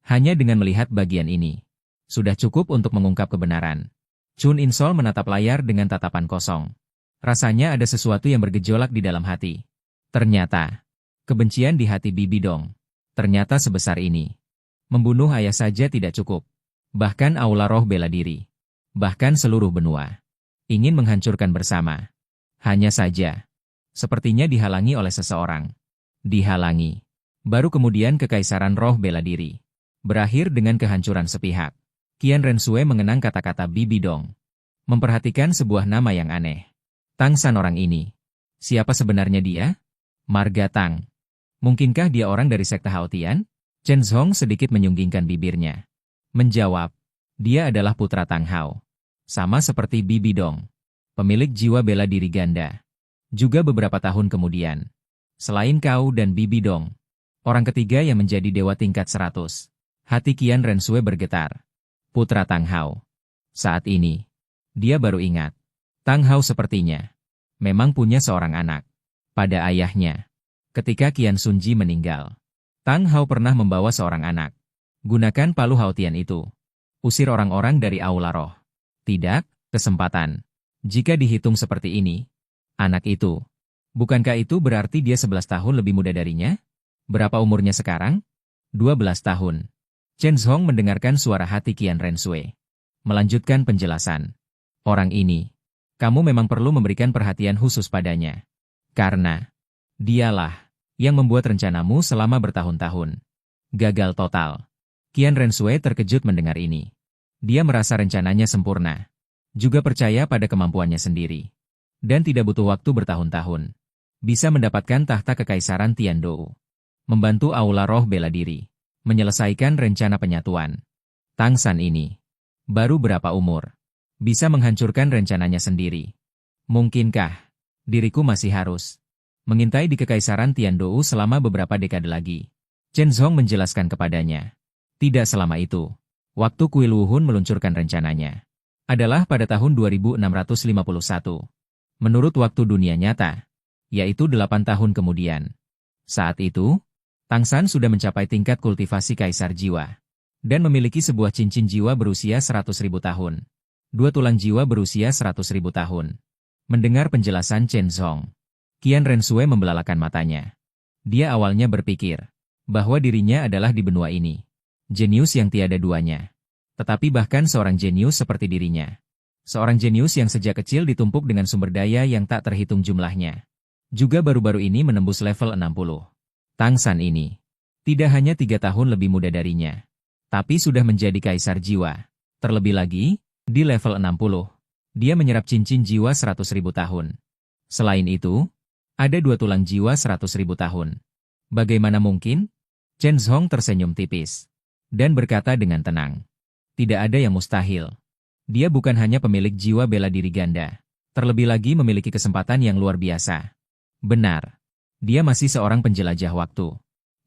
Hanya dengan melihat bagian ini, sudah cukup untuk mengungkap kebenaran. Chun Insol menatap layar dengan tatapan kosong. Rasanya ada sesuatu yang bergejolak di dalam hati. Ternyata, kebencian di hati Bibi Dong ternyata sebesar ini. Membunuh ayah saja tidak cukup. Bahkan Aula Roh Bela Diri, bahkan seluruh benua, ingin menghancurkan bersama. Hanya saja, sepertinya dihalangi oleh seseorang. Dihalangi. Baru kemudian Kekaisaran Roh Bela Diri berakhir dengan kehancuran sepihak. Qian Renshui mengenang kata-kata Bibi Dong. Memperhatikan sebuah nama yang aneh. Tang San orang ini. Siapa sebenarnya dia? Marga Tang. Mungkinkah dia orang dari sekte Haotian? Chen Zong sedikit menyunggingkan bibirnya. Menjawab, dia adalah putra Tang Hao. Sama seperti Bibi Dong, pemilik jiwa bela diri ganda. Juga beberapa tahun kemudian, selain kau dan Bibi Dong, orang ketiga yang menjadi dewa tingkat 100. Hati Qian Renshui bergetar. Putra Tang Hao. Saat ini, dia baru ingat. Tang Hao sepertinya memang punya seorang anak. Pada ayahnya, ketika Qian Sunji meninggal, Tang Hao pernah membawa seorang anak. Gunakan palu Haotian itu. Usir orang-orang dari Aula Roh. Tidak, kesempatan. Jika dihitung seperti ini, anak itu, bukankah itu berarti dia 11 tahun lebih muda darinya? Berapa umurnya sekarang? 12 tahun. Chen Zong mendengarkan suara hati Qian Renshui. Melanjutkan penjelasan. Orang ini, kamu memang perlu memberikan perhatian khusus padanya. Karena, dialah yang membuat rencanamu selama bertahun-tahun gagal total. Qian Renshui terkejut mendengar ini. Dia merasa rencananya sempurna. Juga percaya pada kemampuannya sendiri. Dan tidak butuh waktu bertahun-tahun. Bisa mendapatkan tahta Kekaisaran Tiandou. Membantu Aula Roh Bela Diri. Menyelesaikan rencana penyatuan. Tang San ini baru berapa umur? Bisa menghancurkan rencananya sendiri. Mungkinkah diriku masih harus mengintai di Kekaisaran Tiandou selama beberapa dekade lagi? Chen Zong menjelaskan kepadanya. Tidak selama itu. Waktu Kuil Wuhun meluncurkan rencananya adalah pada tahun 2651. Menurut waktu dunia nyata, yaitu 8 tahun kemudian. Saat itu, Tang San sudah mencapai tingkat kultivasi kaisar jiwa. Dan memiliki sebuah cincin jiwa berusia 100.000 tahun. 2 tulang jiwa berusia 100.000 tahun. Mendengar penjelasan Chen Zong, Qian Rensue membelalakan matanya. Dia awalnya berpikir bahwa dirinya adalah di benua ini jenius yang tiada duanya. Tetapi bahkan seorang jenius seperti dirinya, seorang jenius yang sejak kecil ditumpuk dengan sumber daya yang tak terhitung jumlahnya, juga baru-baru ini menembus level 60. Tang San ini tidak hanya 3 tahun lebih muda darinya, tapi sudah menjadi kaisar jiwa. Terlebih lagi, di level 60, dia menyerap cincin jiwa 100.000 tahun. Selain itu, ada 2 tulang jiwa 100.000 tahun. Bagaimana mungkin? Chen Zhong tersenyum tipis dan berkata dengan tenang, tidak ada yang mustahil. Dia bukan hanya pemilik jiwa bela diri ganda, terlebih lagi memiliki kesempatan yang luar biasa. Benar, dia masih seorang penjelajah waktu.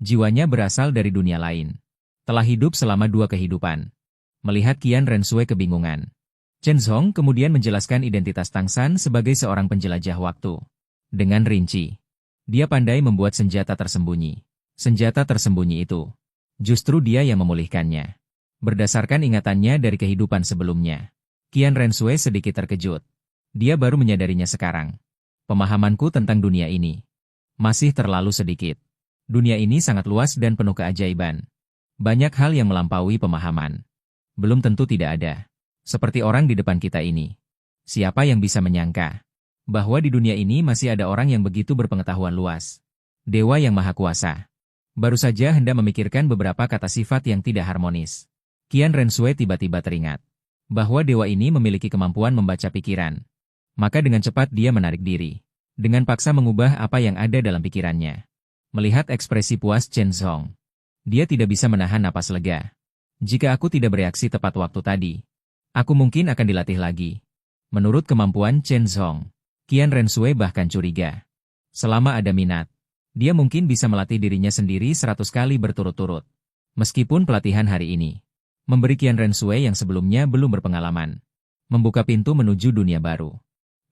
Jiwanya berasal dari dunia lain. Telah hidup selama 2 kehidupan. Melihat Qian Rensue kebingungan, Chen Zhong kemudian menjelaskan identitas Tang San sebagai seorang penjelajah waktu. Dengan rinci, dia pandai membuat senjata tersembunyi. Senjata tersembunyi itu, justru dia yang memulihkannya. Berdasarkan ingatannya dari kehidupan sebelumnya, Qian Rensue sedikit terkejut. Dia baru menyadarinya sekarang. Pemahamanku tentang dunia ini masih terlalu sedikit. Dunia ini sangat luas dan penuh keajaiban. Banyak hal yang melampaui pemahaman. Belum tentu tidak ada. Seperti orang di depan kita ini. Siapa yang bisa menyangka bahwa di dunia ini masih ada orang yang begitu berpengetahuan luas? Dewa yang Maha Kuasa baru saja hendak memikirkan beberapa kata sifat yang tidak harmonis. Qian Rensue tiba-tiba teringat bahwa dewa ini memiliki kemampuan membaca pikiran. Maka dengan cepat dia menarik diri. Dengan paksa mengubah apa yang ada dalam pikirannya. Melihat ekspresi puas Chen Zhong, dia tidak bisa menahan napas lega. Jika aku tidak bereaksi tepat waktu tadi, aku mungkin akan dilatih lagi. Menurut kemampuan Chen Zhong, Qian Rensue bahkan curiga. Selama ada minat, dia mungkin bisa melatih dirinya sendiri 100 kali berturut-turut. Meskipun pelatihan hari ini memberi Qian Rensue yang sebelumnya belum berpengalaman membuka pintu menuju dunia baru.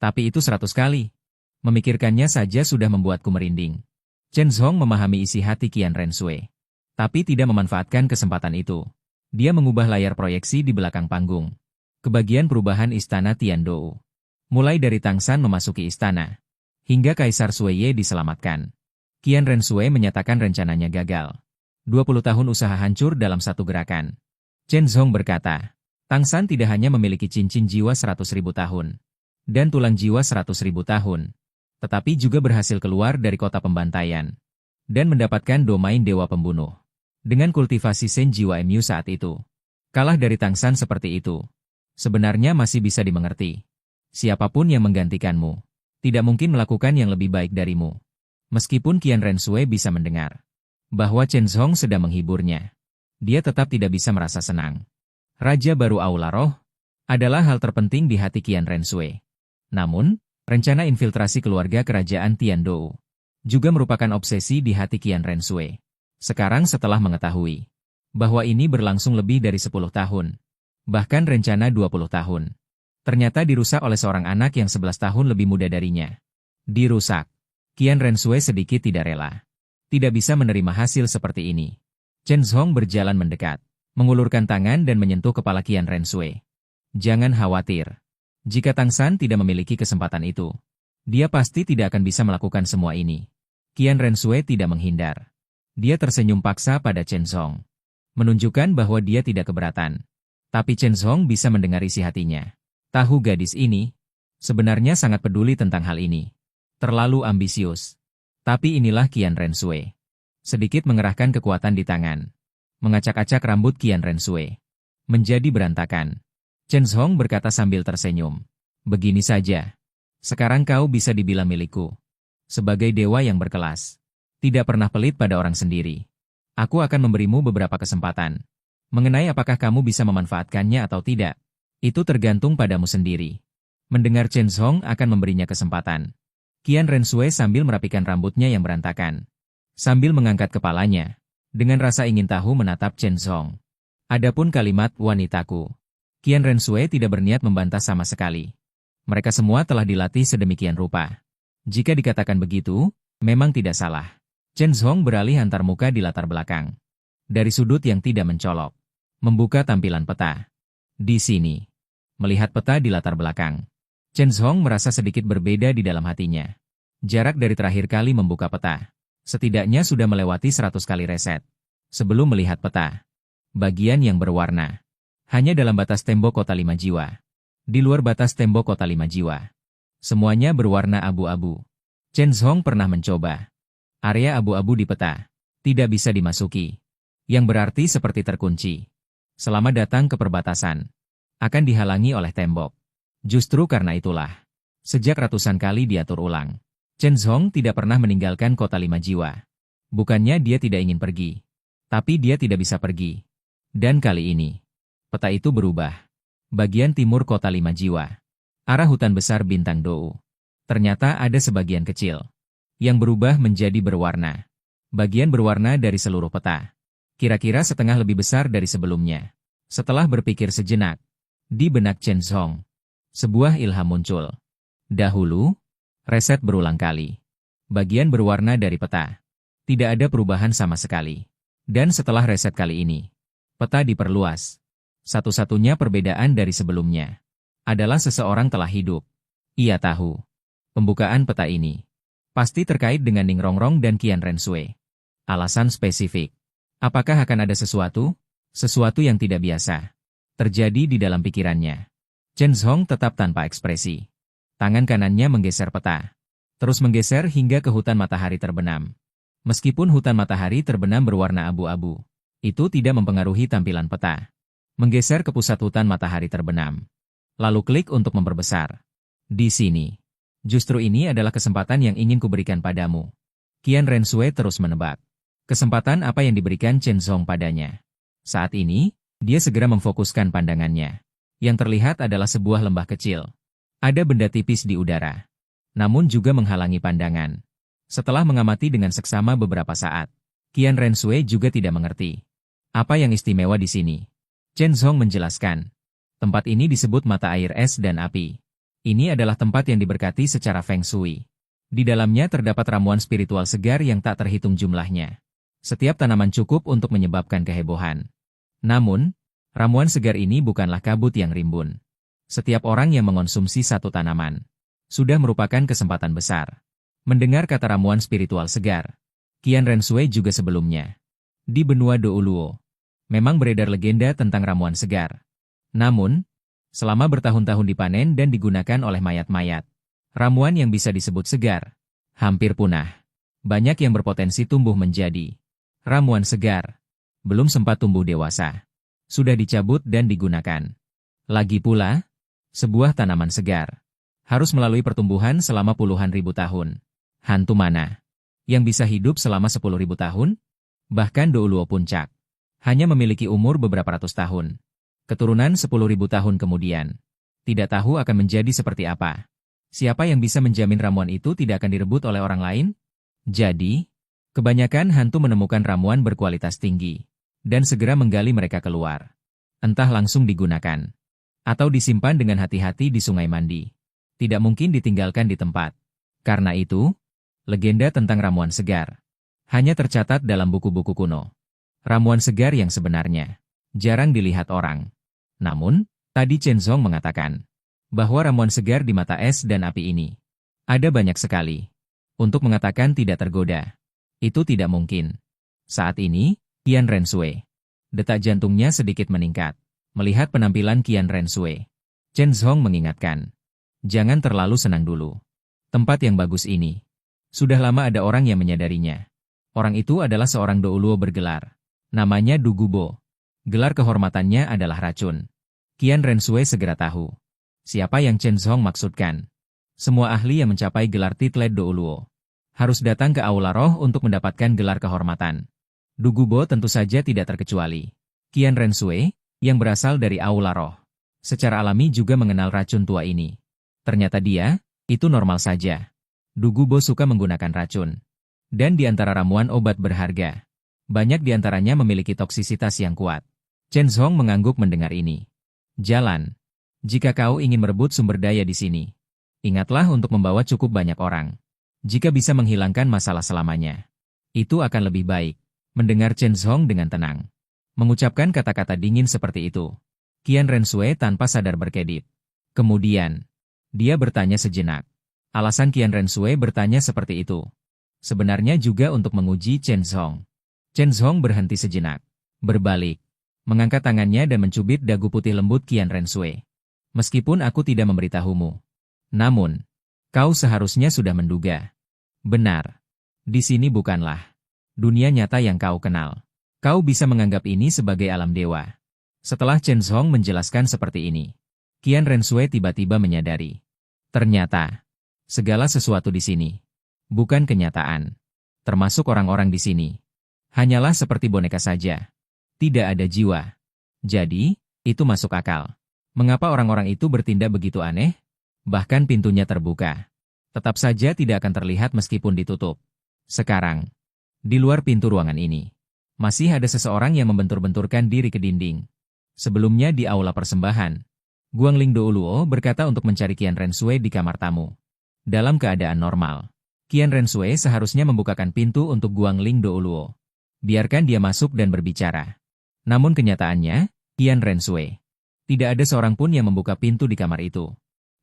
Tapi itu 100 kali. Memikirkannya saja sudah membuatku merinding. Chen Zhong memahami isi hati Qian Rensue, tapi tidak memanfaatkan kesempatan itu. Dia mengubah layar proyeksi di belakang panggung ke bagian perubahan istana Tiandou. Mulai dari Tang San memasuki istana, hingga Kaisar Sueye diselamatkan. Qian Rensue menyatakan rencananya gagal. 20 tahun usaha hancur dalam satu gerakan. Chen Zhong berkata, Tang San tidak hanya memiliki cincin jiwa 100.000 tahun dan tulang jiwa 100.000 tahun, tetapi juga berhasil keluar dari kota pembantaian dan mendapatkan domain dewa pembunuh. Dengan kultivasi Sen jiwa Mu saat itu, kalah dari Tang San seperti itu, sebenarnya masih bisa dimengerti. Siapapun yang menggantikanmu, tidak mungkin melakukan yang lebih baik darimu. Meskipun Qian Rensue bisa mendengar bahwa Chen Zhong sedang menghiburnya, dia tetap tidak bisa merasa senang. Raja baru Aula Roh adalah hal terpenting di hati Qian Rensue. Namun, rencana infiltrasi keluarga kerajaan Tiandou juga merupakan obsesi di hati Qian Rensue. Sekarang setelah mengetahui bahwa ini berlangsung lebih dari 10 tahun, bahkan rencana 20 tahun, ternyata dirusak oleh seorang anak yang 11 tahun lebih muda darinya. Dirusak. Qian Rensue sedikit tidak rela. Tidak bisa menerima hasil seperti ini. Chen Zhong berjalan mendekat, mengulurkan tangan dan menyentuh kepala Qian Rensue. Jangan khawatir. Jika Tang San tidak memiliki kesempatan itu, dia pasti tidak akan bisa melakukan semua ini. Qian Rensue tidak menghindar. Dia tersenyum paksa pada Chen Zhong, menunjukkan bahwa dia tidak keberatan. Tapi Chen Zhong bisa mendengar isi hatinya. Tahu gadis ini sebenarnya sangat peduli tentang hal ini. Terlalu ambisius. Tapi inilah Qian Rensue. Sedikit mengerahkan kekuatan di tangan. Mengacak-acak rambut Qian Rensue menjadi berantakan. Chen Zhong berkata sambil tersenyum. Begini saja. Sekarang kau bisa dibilang milikku. Sebagai dewa yang berkelas. Tidak pernah pelit pada orang sendiri. Aku akan memberimu beberapa kesempatan. Mengenai apakah kamu bisa memanfaatkannya atau tidak, itu tergantung padamu sendiri. Mendengar Chen Zhong akan memberinya kesempatan, Qian Rensue sambil merapikan rambutnya yang berantakan. Sambil mengangkat kepalanya, dengan rasa ingin tahu menatap Chen Zhong. Adapun kalimat wanitaku, Qian Rensue tidak berniat membantah sama sekali. Mereka semua telah dilatih sedemikian rupa. Jika dikatakan begitu, memang tidak salah. Chen Zhong beralih antar muka di latar belakang. Dari sudut yang tidak mencolok, membuka tampilan peta. Di sini, melihat peta di latar belakang, Chen Zhong merasa sedikit berbeda di dalam hatinya. Jarak dari terakhir kali membuka peta. Setidaknya sudah melewati 100 kali reset. Sebelum melihat peta. Bagian yang berwarna. Hanya dalam batas tembok kota 5 jiwa. Di luar batas tembok kota 5 jiwa. Semuanya berwarna abu-abu. Chen Zhong pernah mencoba. Area abu-abu di peta. Tidak bisa dimasuki. Yang berarti seperti terkunci. Selama datang ke perbatasan. Akan dihalangi oleh tembok. Justru karena itulah. Sejak ratusan kali diatur ulang. Chen Zhong tidak pernah meninggalkan kota 5 jiwa. Bukannya dia tidak ingin pergi. Tapi dia tidak bisa pergi. Dan kali ini. Peta itu berubah. Bagian timur kota 5 jiwa. Arah hutan besar bintang Dou. Ternyata ada sebagian kecil. Yang berubah menjadi berwarna. Bagian berwarna dari seluruh peta. Kira-kira setengah lebih besar dari sebelumnya. Setelah berpikir sejenak. Di benak Chen Zhong. Sebuah ilham muncul. Dahulu. Reset berulang kali. Bagian berwarna dari peta. Tidak ada perubahan sama sekali. Dan setelah reset kali ini. Peta diperluas. Satu-satunya perbedaan dari sebelumnya. Adalah seseorang telah hidup. Ia tahu. Pembukaan peta ini. Pasti terkait dengan Ning Rongrong dan Qian Renshui. Alasan spesifik. Apakah akan ada sesuatu? Sesuatu yang tidak biasa. Terjadi di dalam pikirannya. Chen Zhong tetap tanpa ekspresi. Tangan kanannya menggeser peta. Terus menggeser hingga ke hutan matahari terbenam. Meskipun hutan matahari terbenam berwarna abu-abu. Itu tidak mempengaruhi tampilan peta. Menggeser ke pusat hutan matahari terbenam. Lalu klik untuk memperbesar. Di sini. Justru ini adalah kesempatan yang ingin kuberikan padamu. Qian Renshui terus menebak. Kesempatan apa yang diberikan Chen Zhong padanya. Saat ini, dia segera memfokuskan pandangannya. Yang terlihat adalah sebuah lembah kecil. Ada benda tipis di udara. Namun juga menghalangi pandangan. Setelah mengamati dengan seksama beberapa saat, Qian Renshui juga tidak mengerti. Apa yang istimewa di sini? Chen Zhong menjelaskan. Tempat ini disebut mata air es dan api. Ini adalah tempat yang diberkati secara Feng Shui. Di dalamnya terdapat ramuan spiritual segar yang tak terhitung jumlahnya. Setiap tanaman cukup untuk menyebabkan kehebohan. Namun, ramuan segar ini bukanlah kabut yang rimbun. Setiap orang yang mengonsumsi satu tanaman sudah merupakan kesempatan besar. Mendengar kata ramuan spiritual segar, Qian Renshui juga sebelumnya. Di benua Douluo, memang beredar legenda tentang ramuan segar. Namun, selama bertahun-tahun dipanen dan digunakan oleh mayat-mayat, ramuan yang bisa disebut segar hampir punah. Banyak yang berpotensi tumbuh menjadi ramuan segar. Belum sempat tumbuh dewasa. Sudah dicabut dan digunakan. Lagi pula, sebuah tanaman segar harus melalui pertumbuhan selama puluhan ribu tahun. Hantu mana yang bisa hidup selama 10.000 tahun? Bahkan Douluo Puncak hanya memiliki umur beberapa ratus tahun. Keturunan 10.000 tahun kemudian tidak tahu akan menjadi seperti apa. Siapa yang bisa menjamin ramuan itu tidak akan direbut oleh orang lain? Jadi, kebanyakan hantu menemukan ramuan berkualitas tinggi dan segera menggali mereka keluar. Entah langsung digunakan atau disimpan dengan hati-hati di sungai mandi. Tidak mungkin ditinggalkan di tempat. Karena itu, legenda tentang ramuan segar hanya tercatat dalam buku-buku kuno. Ramuan segar yang sebenarnya jarang dilihat orang. Namun, tadi Chen Zhong mengatakan bahwa ramuan segar di mata es dan api ini ada banyak sekali. Untuk mengatakan tidak tergoda, itu tidak mungkin. Saat ini, Qian Renshui, detak jantungnya sedikit meningkat. Melihat penampilan Qian Renshui, Chen Zhong mengingatkan, jangan terlalu senang dulu. Tempat yang bagus ini, sudah lama ada orang yang menyadarinya. Orang itu adalah seorang Douluo bergelar. Namanya Du Gubo. Gelar kehormatannya adalah racun. Qian Renshui segera tahu siapa yang Chen Zhong maksudkan. Semua ahli yang mencapai gelar title Douluo harus datang ke Aula Roh untuk mendapatkan gelar kehormatan. Du Gubo tentu saja tidak terkecuali. Qian Renshui, yang berasal dari Aula Roh, secara alami juga mengenal racun tua ini. Ternyata dia, itu normal saja. Du Gubo suka menggunakan racun. Dan di antara ramuan obat berharga, banyak di antaranya memiliki toksisitas yang kuat. Chen Zhong mengangguk mendengar ini. Jalan. Jika kau ingin merebut sumber daya di sini, ingatlah untuk membawa cukup banyak orang. Jika bisa menghilangkan masalah selamanya, itu akan lebih baik. Mendengar Chen Zhong dengan tenang mengucapkan kata-kata dingin seperti itu, Qian Renshui tanpa sadar berkedip. Kemudian, dia bertanya sejenak. Alasan Qian Renshui bertanya seperti itu sebenarnya juga untuk menguji Chen Zhong. Chen Zhong berhenti sejenak, berbalik, mengangkat tangannya dan mencubit dagu putih lembut Qian Renshui. Meskipun aku tidak memberitahumu, namun, kau seharusnya sudah menduga. Benar. Di sini bukanlah dunia nyata yang kau kenal. Kau bisa menganggap ini sebagai alam dewa. Setelah Chen Zhong menjelaskan seperti ini, Qian Renshui tiba-tiba menyadari. Ternyata, segala sesuatu di sini bukan kenyataan. Termasuk orang-orang di sini. Hanyalah seperti boneka saja. Tidak ada jiwa. Jadi, itu masuk akal. Mengapa orang-orang itu bertindak begitu aneh? Bahkan pintunya terbuka. Tetap saja tidak akan terlihat meskipun ditutup. Sekarang, di luar pintu ruangan ini, masih ada seseorang yang membentur-benturkan diri ke dinding. Sebelumnya di aula persembahan, Guangling Douluo berkata untuk mencari Qian Renshui di kamar tamu. Dalam keadaan normal, Qian Renshui seharusnya membukakan pintu untuk Guangling Douluo. Biarkan dia masuk dan berbicara. Namun kenyataannya, Qian Renshui. Tidak ada seorang pun yang membuka pintu di kamar itu.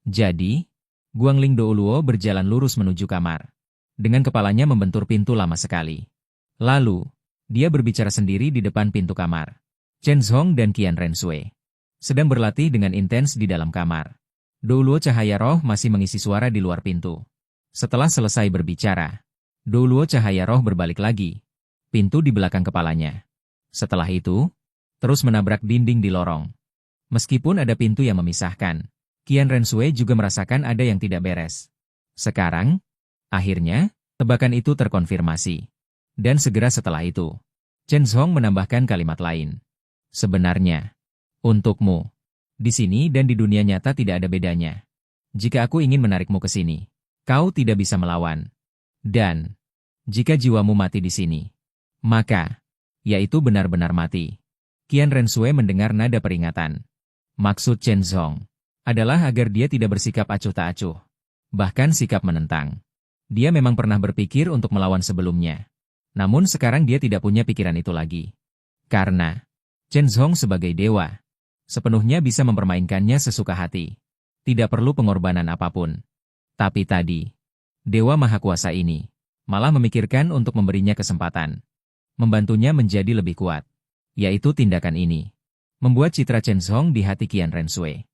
Jadi, Guangling Douluo berjalan lurus menuju kamar. Dengan kepalanya membentur pintu lama sekali. Lalu, dia berbicara sendiri di depan pintu kamar. Chen Zhong dan Qian Renshui sedang berlatih dengan intens di dalam kamar. Douluo cahaya roh masih mengisi suara di luar pintu. Setelah selesai berbicara, Douluo cahaya roh berbalik lagi. Pintu di belakang kepalanya. Setelah itu, terus menabrak dinding di lorong. Meskipun ada pintu yang memisahkan, Qian Renshui juga merasakan ada yang tidak beres. Sekarang, akhirnya, tebakan itu terkonfirmasi. Dan segera setelah itu, Chen Zhong menambahkan kalimat lain. Sebenarnya, untukmu, di sini dan di dunia nyata tidak ada bedanya. Jika aku ingin menarikmu ke sini, kau tidak bisa melawan. Dan, jika jiwamu mati di sini, maka, yaitu benar-benar mati. Qian Renshui mendengar nada peringatan. Maksud Chen Zhong adalah agar dia tidak bersikap acuh tak acuh. Bahkan sikap menentang. Dia memang pernah berpikir untuk melawan sebelumnya. Namun sekarang dia tidak punya pikiran itu lagi. Karena, Chen Zhong sebagai dewa, sepenuhnya bisa mempermainkannya sesuka hati. Tidak perlu pengorbanan apapun. Tapi tadi, Dewa Maha Kuasa ini, malah memikirkan untuk memberinya kesempatan. Membantunya menjadi lebih kuat. Yaitu tindakan ini. Membuat citra Chen Zhong di hati Qian Renshui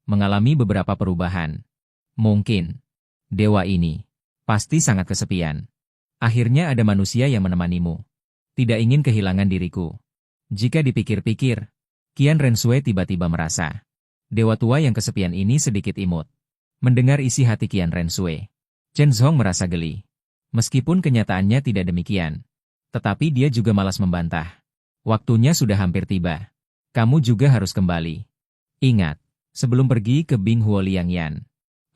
mengalami beberapa perubahan. Mungkin, dewa ini pasti sangat kesepian. Akhirnya ada manusia yang menemanimu. Tidak ingin kehilangan diriku. Jika dipikir-pikir, Qian Renshui tiba-tiba merasa dewa tua yang kesepian ini sedikit imut. Mendengar isi hati Qian Renshui, Chen Zhong merasa geli. Meskipun kenyataannya tidak demikian, tetapi dia juga malas membantah. Waktunya sudah hampir tiba. Kamu juga harus kembali. Ingat, sebelum pergi ke Bing Huo Liangyan,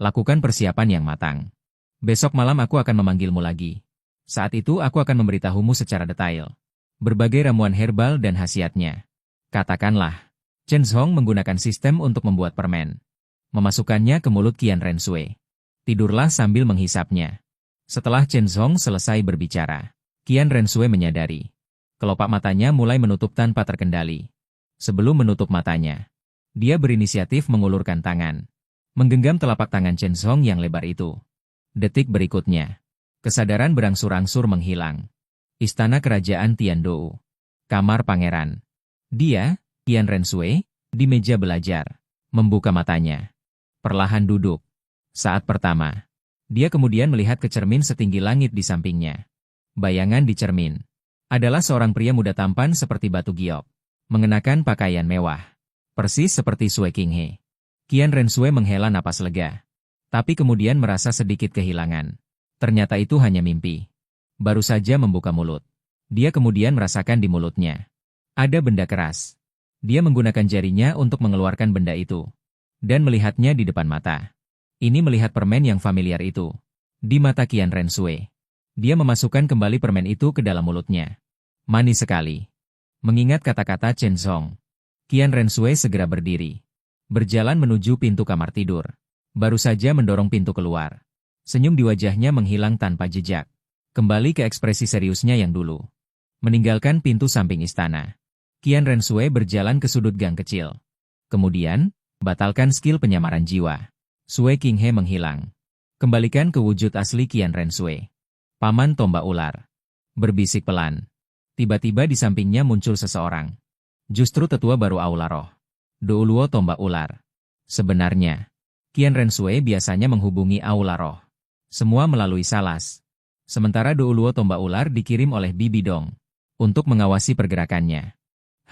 lakukan persiapan yang matang. Besok malam aku akan memanggilmu lagi. Saat itu aku akan memberitahumu secara detail berbagai ramuan herbal dan khasiatnya. Katakanlah, Chen Zhong menggunakan sistem untuk membuat permen. Memasukkannya ke mulut Qian Renshui. Tidurlah sambil menghisapnya. Setelah Chen Zhong selesai berbicara, Qian Renshui menyadari. Kelopak matanya mulai menutup tanpa terkendali. Sebelum menutup matanya, dia berinisiatif mengulurkan tangan. Menggenggam telapak tangan Chen Zhong yang lebar itu. Detik berikutnya, kesadaran berangsur-angsur menghilang. Istana Kerajaan Tiandou. Kamar Pangeran. Dia, Qian Renshui, di meja belajar. Membuka matanya. Perlahan duduk. Saat pertama, dia kemudian melihat ke cermin setinggi langit di sampingnya. Bayangan di cermin adalah seorang pria muda tampan seperti batu giok. Mengenakan pakaian mewah. Persis seperti Sui Qinghe. Qian Renshui menghela napas lega. Tapi kemudian merasa sedikit kehilangan. Ternyata itu hanya mimpi. Baru saja membuka mulut. Dia kemudian merasakan di mulutnya ada benda keras. Dia menggunakan jarinya untuk mengeluarkan benda itu. Dan melihatnya di depan mata. Ini melihat permen yang familiar itu. Di mata Qian Renshui. Dia memasukkan kembali permen itu ke dalam mulutnya. Manis sekali. Mengingat kata-kata Chen Zhong, Qian Renshui segera berdiri. Berjalan menuju pintu kamar tidur. Baru saja mendorong pintu keluar. Senyum di wajahnya menghilang tanpa jejak. Kembali ke ekspresi seriusnya yang dulu. Meninggalkan pintu samping istana. Qian Renshui berjalan ke sudut gang kecil. Kemudian, batalkan skill penyamaran jiwa. Sui Qinghe menghilang. Kembalikan ke wujud asli Qian Renshui. Paman tombak ular. Berbisik pelan. Tiba-tiba di sampingnya muncul seseorang. Justru tetua baru Aula Roh. Douluo tombak ular. Sebenarnya, Qian Renshui biasanya menghubungi Aula Roh. Semua melalui Salas. Sementara Douluo tombak ular dikirim oleh Bibi Dong untuk mengawasi pergerakannya.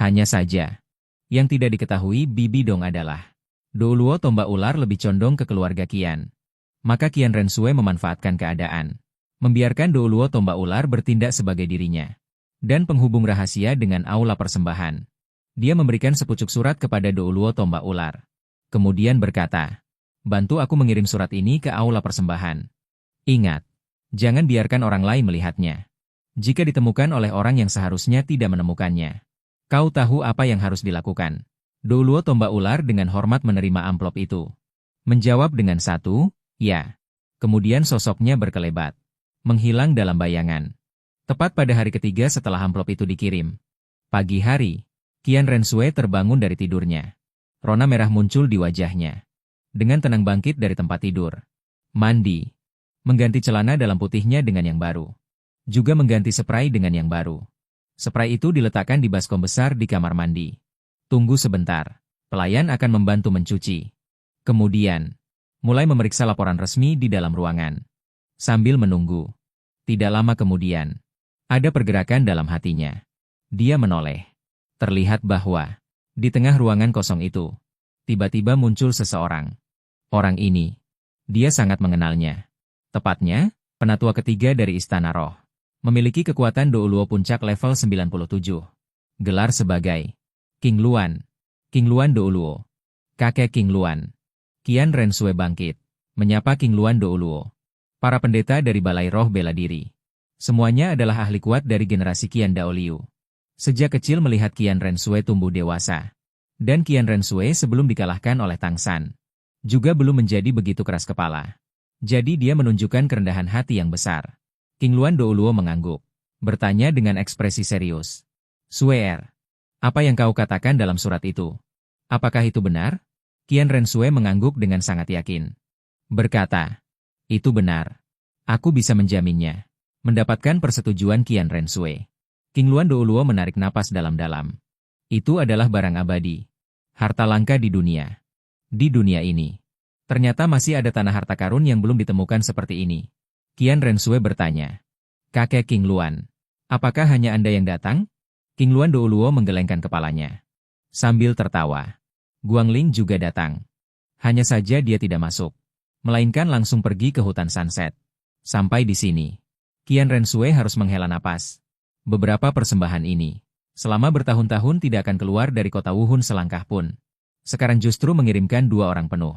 Hanya saja, yang tidak diketahui Bibi Dong adalah Douluo tombak ular lebih condong ke keluarga Qian. Maka Qian Renshui memanfaatkan keadaan, membiarkan Douluo tombak ular bertindak sebagai dirinya dan penghubung rahasia dengan aula persembahan. Dia memberikan sepucuk surat kepada Douluo tombak ular. Kemudian berkata, "Bantu aku mengirim surat ini ke aula persembahan. Ingat, jangan biarkan orang lain melihatnya. Jika ditemukan oleh orang yang seharusnya tidak menemukannya, kau tahu apa yang harus dilakukan." Douluo tombak ular dengan hormat menerima amplop itu. Menjawab dengan satu, "Ya." Kemudian sosoknya berkelebat, menghilang dalam bayangan. Tepat pada hari ketiga setelah amplop itu dikirim. Pagi hari, Qian Renshui terbangun dari tidurnya. Rona merah muncul di wajahnya. Dengan tenang bangkit dari tempat tidur. Mandi. Mengganti celana dalam putihnya dengan yang baru. Juga mengganti spray dengan yang baru. Spray itu diletakkan di baskom besar di kamar mandi. Tunggu sebentar. Pelayan akan membantu mencuci. Kemudian, mulai memeriksa laporan resmi di dalam ruangan. Sambil menunggu. Tidak lama kemudian, ada pergerakan dalam hatinya. Dia menoleh. Terlihat bahwa, di tengah ruangan kosong itu, tiba-tiba muncul seseorang. Orang ini, dia sangat mengenalnya. Tepatnya, penatua ketiga dari Istana Roh. Memiliki kekuatan Douluo puncak level 97. Gelar sebagai King Luan. King Luan Douluo. Kakek King Luan. Qian Renshui bangkit, menyapa King Luan Douluo. Para pendeta dari Balai Roh bela diri. Semuanya adalah ahli kuat dari generasi Qian Daoliu. Sejak kecil melihat Qian Renshui tumbuh dewasa. Dan Qian Renshui sebelum dikalahkan oleh Tang San, juga belum menjadi begitu keras kepala. Jadi dia menunjukkan kerendahan hati yang besar. King Luan Douluo mengangguk, bertanya dengan ekspresi serius. "Suer, apa yang kau katakan dalam surat itu? Apakah itu benar?" Qian Renshui mengangguk dengan sangat yakin. Berkata, "Itu benar. Aku bisa menjaminnya." Mendapatkan persetujuan Qian Renshui. King Luan Douluo menarik napas dalam-dalam. Itu adalah barang abadi. Harta langka di dunia. Di dunia ini, ternyata masih ada tanah harta karun yang belum ditemukan seperti ini. Qian Renshui bertanya. "Kakek King Luan, apakah hanya Anda yang datang?" King Luan Douluo menggelengkan kepalanya. Sambil tertawa. Guangling juga datang. Hanya saja dia tidak masuk, melainkan langsung pergi ke hutan Sunset. Sampai di sini, Qian Renshui harus menghela napas. Beberapa persembahan ini, selama bertahun-tahun tidak akan keluar dari kota Wuhun selangkah pun. Sekarang justru mengirimkan 2 orang penuh.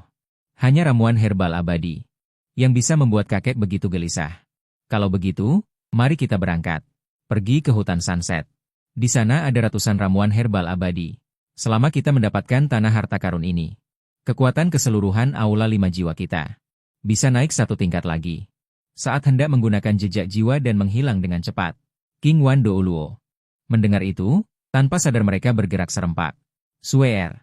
Hanya ramuan herbal abadi, yang bisa membuat kakek begitu gelisah. Kalau begitu, mari kita berangkat. Pergi ke hutan Sunset. Di sana ada ratusan ramuan herbal abadi. Selama kita mendapatkan tanah harta karun ini, kekuatan keseluruhan aula 5 jiwa kita bisa naik 1 tingkat lagi. Saat hendak menggunakan jejak jiwa dan menghilang dengan cepat. King Wan Douluo. Mendengar itu, tanpa sadar mereka bergerak serempak. "Suer,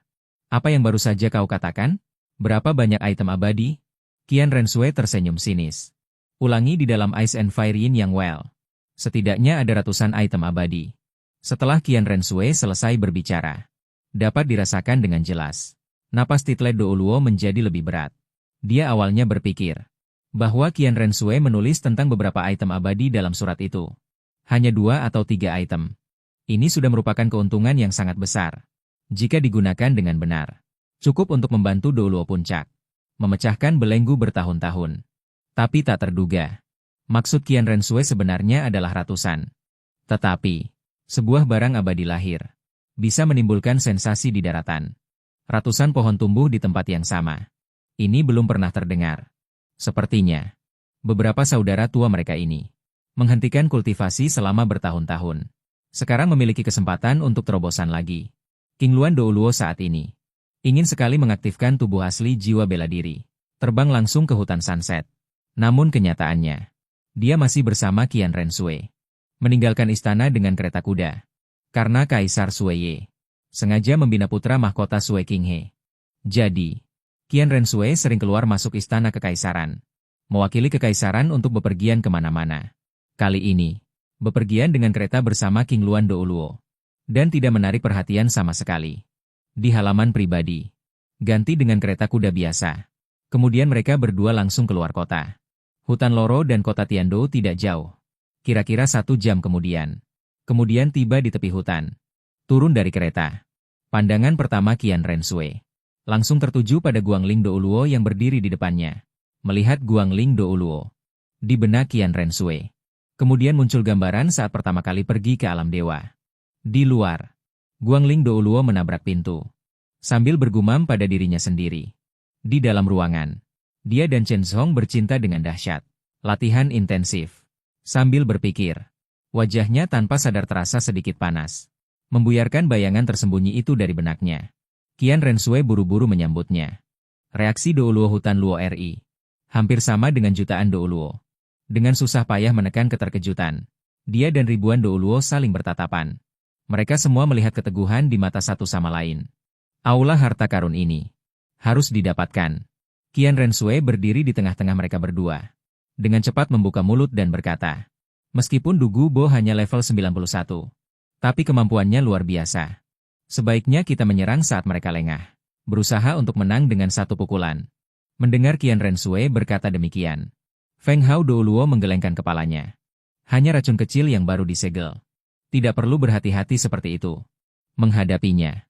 apa yang baru saja kau katakan? Berapa banyak item abadi?" Qian Renshui tersenyum sinis. "Ulangi di dalam Ice and Fire Yin Yang Well. Setidaknya ada ratusan item abadi." Setelah Qian Renshui selesai berbicara, dapat dirasakan dengan jelas. Napas Title Douluo menjadi lebih berat. Dia awalnya berpikir bahwa Qian Renshui menulis tentang beberapa item abadi dalam surat itu. Hanya 2 atau 3 item. Ini sudah merupakan keuntungan yang sangat besar. Jika digunakan dengan benar, cukup untuk membantu Douluo puncak, memecahkan belenggu bertahun-tahun. Tapi tak terduga, maksud Qian Renshui sebenarnya adalah ratusan. Tetapi, sebuah barang abadi lahir bisa menimbulkan sensasi di daratan. Ratusan pohon tumbuh di tempat yang sama. Ini belum pernah terdengar. Sepertinya, beberapa saudara tua mereka ini menghentikan kultivasi selama bertahun-tahun. Sekarang memiliki kesempatan untuk terobosan lagi. King Luan Douluo saat ini ingin sekali mengaktifkan tubuh asli jiwa bela diri, terbang langsung ke hutan Sunset. Namun kenyataannya, dia masih bersama Qian Renshui, meninggalkan istana dengan kereta kuda. Karena Kaisar Sueye sengaja membina putra mahkota Sue Qinghe. Jadi, Qian Renshui sering keluar masuk istana kekaisaran. mewakili kekaisaran untuk bepergian kemana-mana. Kali ini, bepergian dengan kereta bersama King Luan Douluo. Dan tidak menarik perhatian sama sekali. Di halaman pribadi, ganti dengan kereta kuda biasa. Kemudian mereka berdua langsung keluar kota. Hutan Loro dan kota Tiandou tidak jauh. Kira-kira 1 jam kemudian. Kemudian tiba di tepi hutan. Turun dari kereta. Pandangan pertama Qian Renshui. Langsung tertuju pada Guangling Douluo yang berdiri di depannya. Melihat Guangling Douluo. Di benak Qian Renshui. Kemudian muncul gambaran saat pertama kali pergi ke alam dewa. Di luar, Guangling Douluo menabrak pintu. Sambil bergumam pada dirinya sendiri. Di dalam ruangan, dia dan Chen Zhong bercinta dengan dahsyat. Latihan intensif. Sambil berpikir, wajahnya tanpa sadar terasa sedikit panas. Membuyarkan bayangan tersembunyi itu dari benaknya. Qian Renshui buru-buru menyambutnya. Reaksi Douluo Hutan Luo RI. Hampir sama dengan jutaan Douluo. Dengan susah payah menekan keterkejutan. Dia dan ribuan Douluo saling bertatapan. Mereka semua melihat keteguhan di mata satu sama lain. Aula harta karun ini harus didapatkan. Qian Renshui berdiri di tengah-tengah mereka berdua. Dengan cepat membuka mulut dan berkata, meskipun Du Gubo hanya level 91, tapi kemampuannya luar biasa. Sebaiknya kita menyerang saat mereka lengah. Berusaha untuk menang dengan 1 pukulan. Mendengar Qian Renshui berkata demikian, Feng Hao Douluo menggelengkan kepalanya. Hanya racun kecil yang baru disegel. Tidak perlu berhati-hati seperti itu. Menghadapinya,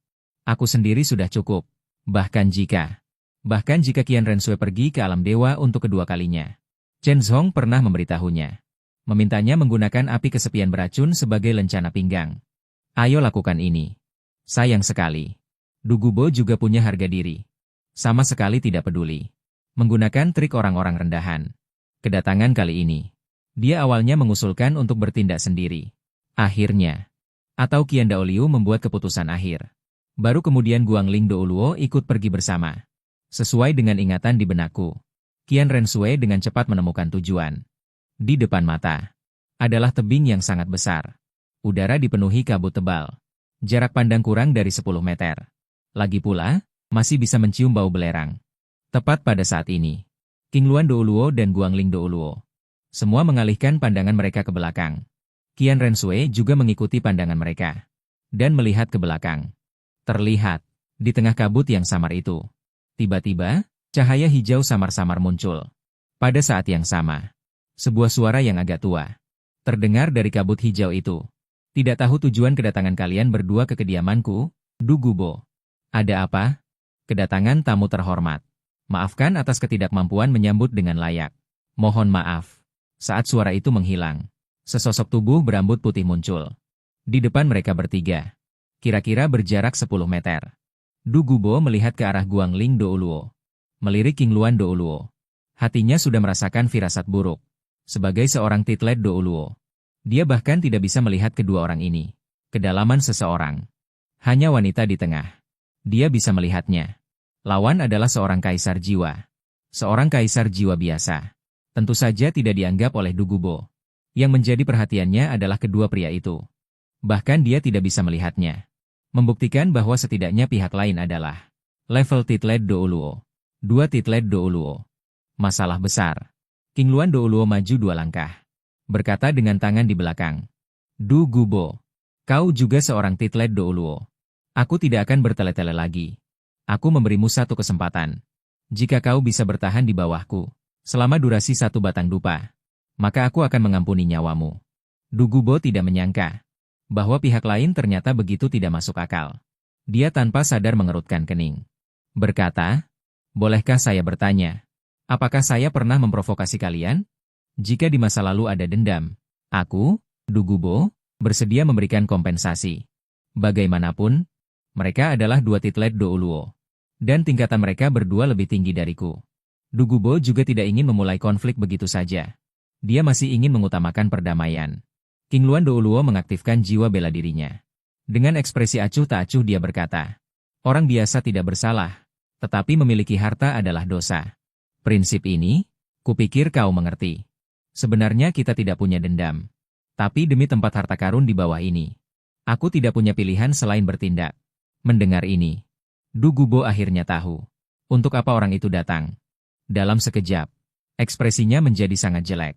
aku sendiri sudah cukup. Bahkan jika Qian Renshui pergi ke alam dewa untuk kedua kalinya. Chen Zhong pernah memberitahunya. Memintanya menggunakan api kesepian beracun sebagai lencana pinggang. Ayo lakukan ini. Sayang sekali. Du Gubo juga punya harga diri. Sama sekali tidak peduli. Menggunakan trik orang-orang rendahan. Kedatangan kali ini. Dia awalnya mengusulkan untuk bertindak sendiri. Akhirnya. Atau Qian Daoliu membuat keputusan akhir. Baru kemudian Guangling Douluo ikut pergi bersama. Sesuai dengan ingatan di benakku. Qian Renshui dengan cepat menemukan tujuan. Di depan mata. Adalah tebing yang sangat besar. Udara dipenuhi kabut tebal. Jarak pandang kurang dari 10 meter. Lagi pula, masih bisa mencium bau belerang. Tepat pada saat ini. King Luan Douluo dan Guangling Douluo. Semua mengalihkan pandangan mereka ke belakang. Qian Renshui juga mengikuti pandangan mereka. Dan melihat ke belakang. Terlihat, di tengah kabut yang samar itu. Tiba-tiba, cahaya hijau samar-samar muncul. Pada saat yang sama, sebuah suara yang agak tua. Terdengar dari kabut hijau itu. Tidak tahu tujuan kedatangan kalian berdua ke kediamanku, Du Gubo. Ada apa? Kedatangan tamu terhormat. Maafkan atas ketidakmampuan menyambut dengan layak. Mohon maaf. Saat suara itu menghilang. Sesosok tubuh berambut putih muncul. Di depan mereka bertiga. Kira-kira berjarak 10 meter. Du Gubo melihat ke arah Guangling Douluo. Melirik King Luan Douluo. Hatinya sudah merasakan firasat buruk. Sebagai seorang titlet Douluo. Dia bahkan tidak bisa melihat kedua orang ini. Kedalaman seseorang. Hanya wanita di tengah. Dia bisa melihatnya. Lawan adalah seorang kaisar jiwa. Seorang kaisar jiwa biasa. Tentu saja tidak dianggap oleh Du Gubo. Yang menjadi perhatiannya adalah kedua pria itu. Bahkan dia tidak bisa melihatnya. Membuktikan bahwa setidaknya pihak lain adalah level titlet Douluo. 2 titlet Douluo. Masalah besar. King Luan Douluo maju 2 langkah. Berkata dengan tangan di belakang. Du Gubo. Kau juga seorang titlet Douluo. Aku tidak akan bertele-tele lagi. Aku memberimu 1 kesempatan. Jika kau bisa bertahan di bawahku, selama durasi 1 batang dupa, maka aku akan mengampuni nyawamu. Du Gubo tidak menyangka bahwa pihak lain ternyata begitu tidak masuk akal. Dia tanpa sadar mengerutkan kening. Berkata, bolehkah saya bertanya, apakah saya pernah memprovokasi kalian? Jika di masa lalu ada dendam, aku, Du Gubo, bersedia memberikan kompensasi. Bagaimanapun, mereka adalah 2 titlet Douluo. Dan tingkatan mereka berdua lebih tinggi dariku. Du Gubo juga tidak ingin memulai konflik begitu saja. Dia masih ingin mengutamakan perdamaian. King Luan Douluo mengaktifkan jiwa bela dirinya. Dengan ekspresi acuh tak acuh dia berkata, orang biasa tidak bersalah, tetapi memiliki harta adalah dosa. Prinsip ini, kupikir kau mengerti. Sebenarnya kita tidak punya dendam. Tapi demi tempat harta karun di bawah ini, aku tidak punya pilihan selain bertindak. Mendengar ini, Du Gubo akhirnya tahu untuk apa orang itu datang. Dalam sekejap, Ekspresinya menjadi sangat jelek.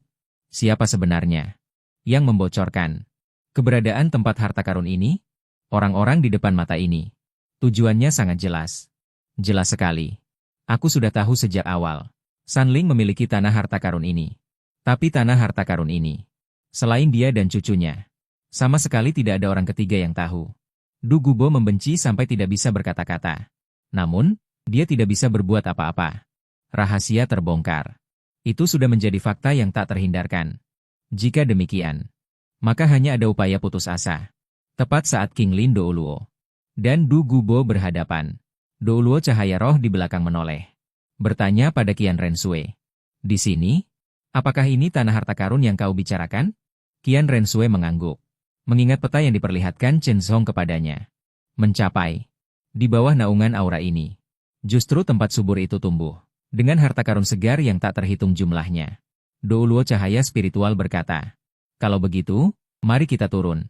Siapa sebenarnya yang membocorkan keberadaan tempat harta karun ini? Orang-orang di depan mata ini. Tujuannya sangat jelas. Jelas sekali. Aku sudah tahu sejak awal. Sanling memiliki tanah harta karun ini. Tapi tanah harta karun ini, selain dia dan cucunya, sama sekali tidak ada orang ketiga yang tahu. Du Gubo membenci sampai tidak bisa berkata-kata. Namun, dia tidak bisa berbuat apa-apa. Rahasia terbongkar. Itu sudah menjadi fakta yang tak terhindarkan. Jika demikian, maka hanya ada upaya putus asa. Tepat saat King Lin Douluo dan Du Gubo berhadapan, Douluo cahaya roh di belakang menoleh. Bertanya pada Qian Rensue. Di sini? Apakah ini tanah harta karun yang kau bicarakan? Qian Rensue mengangguk. Mengingat peta yang diperlihatkan Chen Zhong kepadanya. Mencapai di bawah naungan aura ini. Justru tempat subur itu tumbuh. Dengan harta karun segar yang tak terhitung jumlahnya. Douluo cahaya spiritual berkata. Kalau begitu, mari kita turun.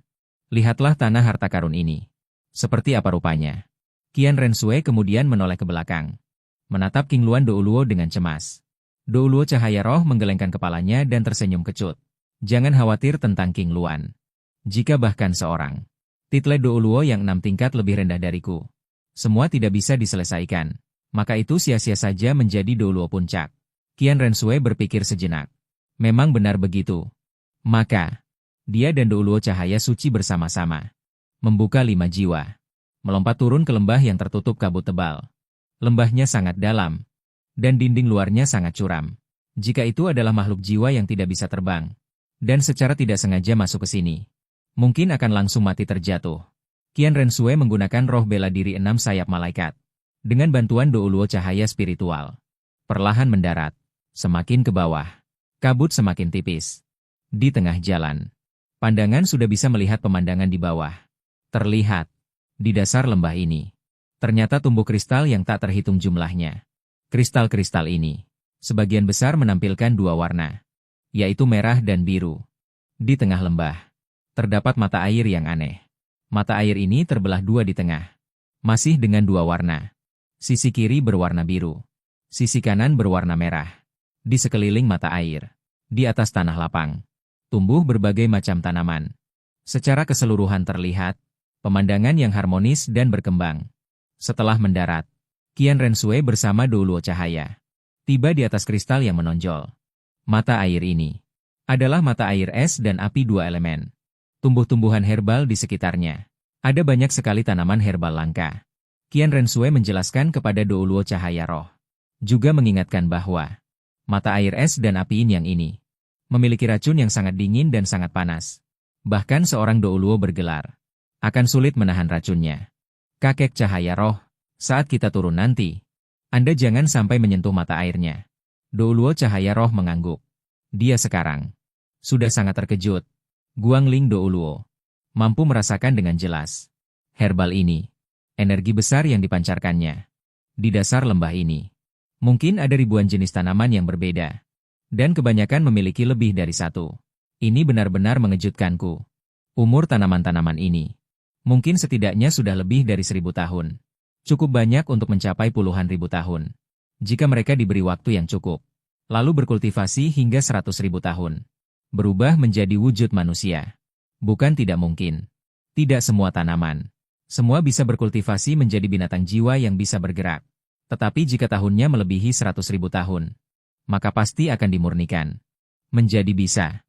Lihatlah tanah harta karun ini. Seperti apa rupanya? Qian Rensue kemudian menoleh ke belakang. Menatap King Luan Douluo dengan cemas. Douluo cahaya roh menggelengkan kepalanya dan tersenyum kecut. Jangan khawatir tentang King Luan. Jika bahkan seorang title Douluo yang 6 tingkat lebih rendah dariku, semua tidak bisa diselesaikan, maka itu sia-sia saja menjadi Douluo puncak. Qian Rensue berpikir sejenak. Memang benar begitu. Maka, dia dan Douluo cahaya suci bersama-sama membuka 5 jiwa, melompat turun ke lembah yang tertutup kabut tebal. Lembahnya sangat dalam, dan dinding luarnya sangat curam. Jika itu adalah makhluk jiwa yang tidak bisa terbang, dan secara tidak sengaja masuk ke sini, mungkin akan langsung mati terjatuh. Qian Rensue menggunakan roh bela diri 6 sayap malaikat. Dengan bantuan Douluo cahaya spiritual. Perlahan mendarat, semakin ke bawah. Kabut semakin tipis. Di tengah jalan, pandangan sudah bisa melihat pemandangan di bawah. Terlihat, di dasar lembah ini, ternyata tumbuh kristal yang tak terhitung jumlahnya. Kristal-kristal ini, sebagian besar menampilkan 2 warna, yaitu merah dan biru. Di tengah lembah, terdapat mata air yang aneh. Mata air ini terbelah 2 di tengah, masih dengan 2 warna. Sisi kiri berwarna biru, sisi kanan berwarna merah. Di sekeliling mata air, di atas tanah lapang, tumbuh berbagai macam tanaman. Secara keseluruhan terlihat, pemandangan yang harmonis dan berkembang. Setelah mendarat, Qian Rensue bersama Douluo cahaya tiba di atas kristal yang menonjol. Mata air ini adalah mata air es dan api 2 elemen. Tumbuh-tumbuhan herbal di sekitarnya. Ada banyak sekali tanaman herbal langka. Qian Rensue menjelaskan kepada Douluo cahaya roh. Juga mengingatkan bahwa mata air es dan api yin yang ini memiliki racun yang sangat dingin dan sangat panas. Bahkan seorang Douluo bergelar akan sulit menahan racunnya. Kakek cahaya roh, saat kita turun nanti, Anda jangan sampai menyentuh mata airnya. Douluo cahaya roh mengangguk. Dia sekarang sudah sangat terkejut. Guangling Douluo mampu merasakan dengan jelas. Herbal ini, energi besar yang dipancarkannya. Di dasar lembah ini, mungkin ada ribuan jenis tanaman yang berbeda. Dan kebanyakan memiliki lebih dari 1. Ini benar-benar mengejutkanku. Umur tanaman-tanaman ini mungkin setidaknya sudah lebih dari 1000 tahun. Cukup banyak untuk mencapai puluhan ribu tahun. Jika mereka diberi waktu yang cukup, lalu berkultivasi hingga 100.000 tahun. Berubah menjadi wujud manusia. Bukan tidak mungkin. Tidak semua tanaman. Semua bisa berkultivasi menjadi binatang jiwa yang bisa bergerak. Tetapi jika tahunnya melebihi 100.000 tahun, maka pasti akan dimurnikan. Menjadi bisa.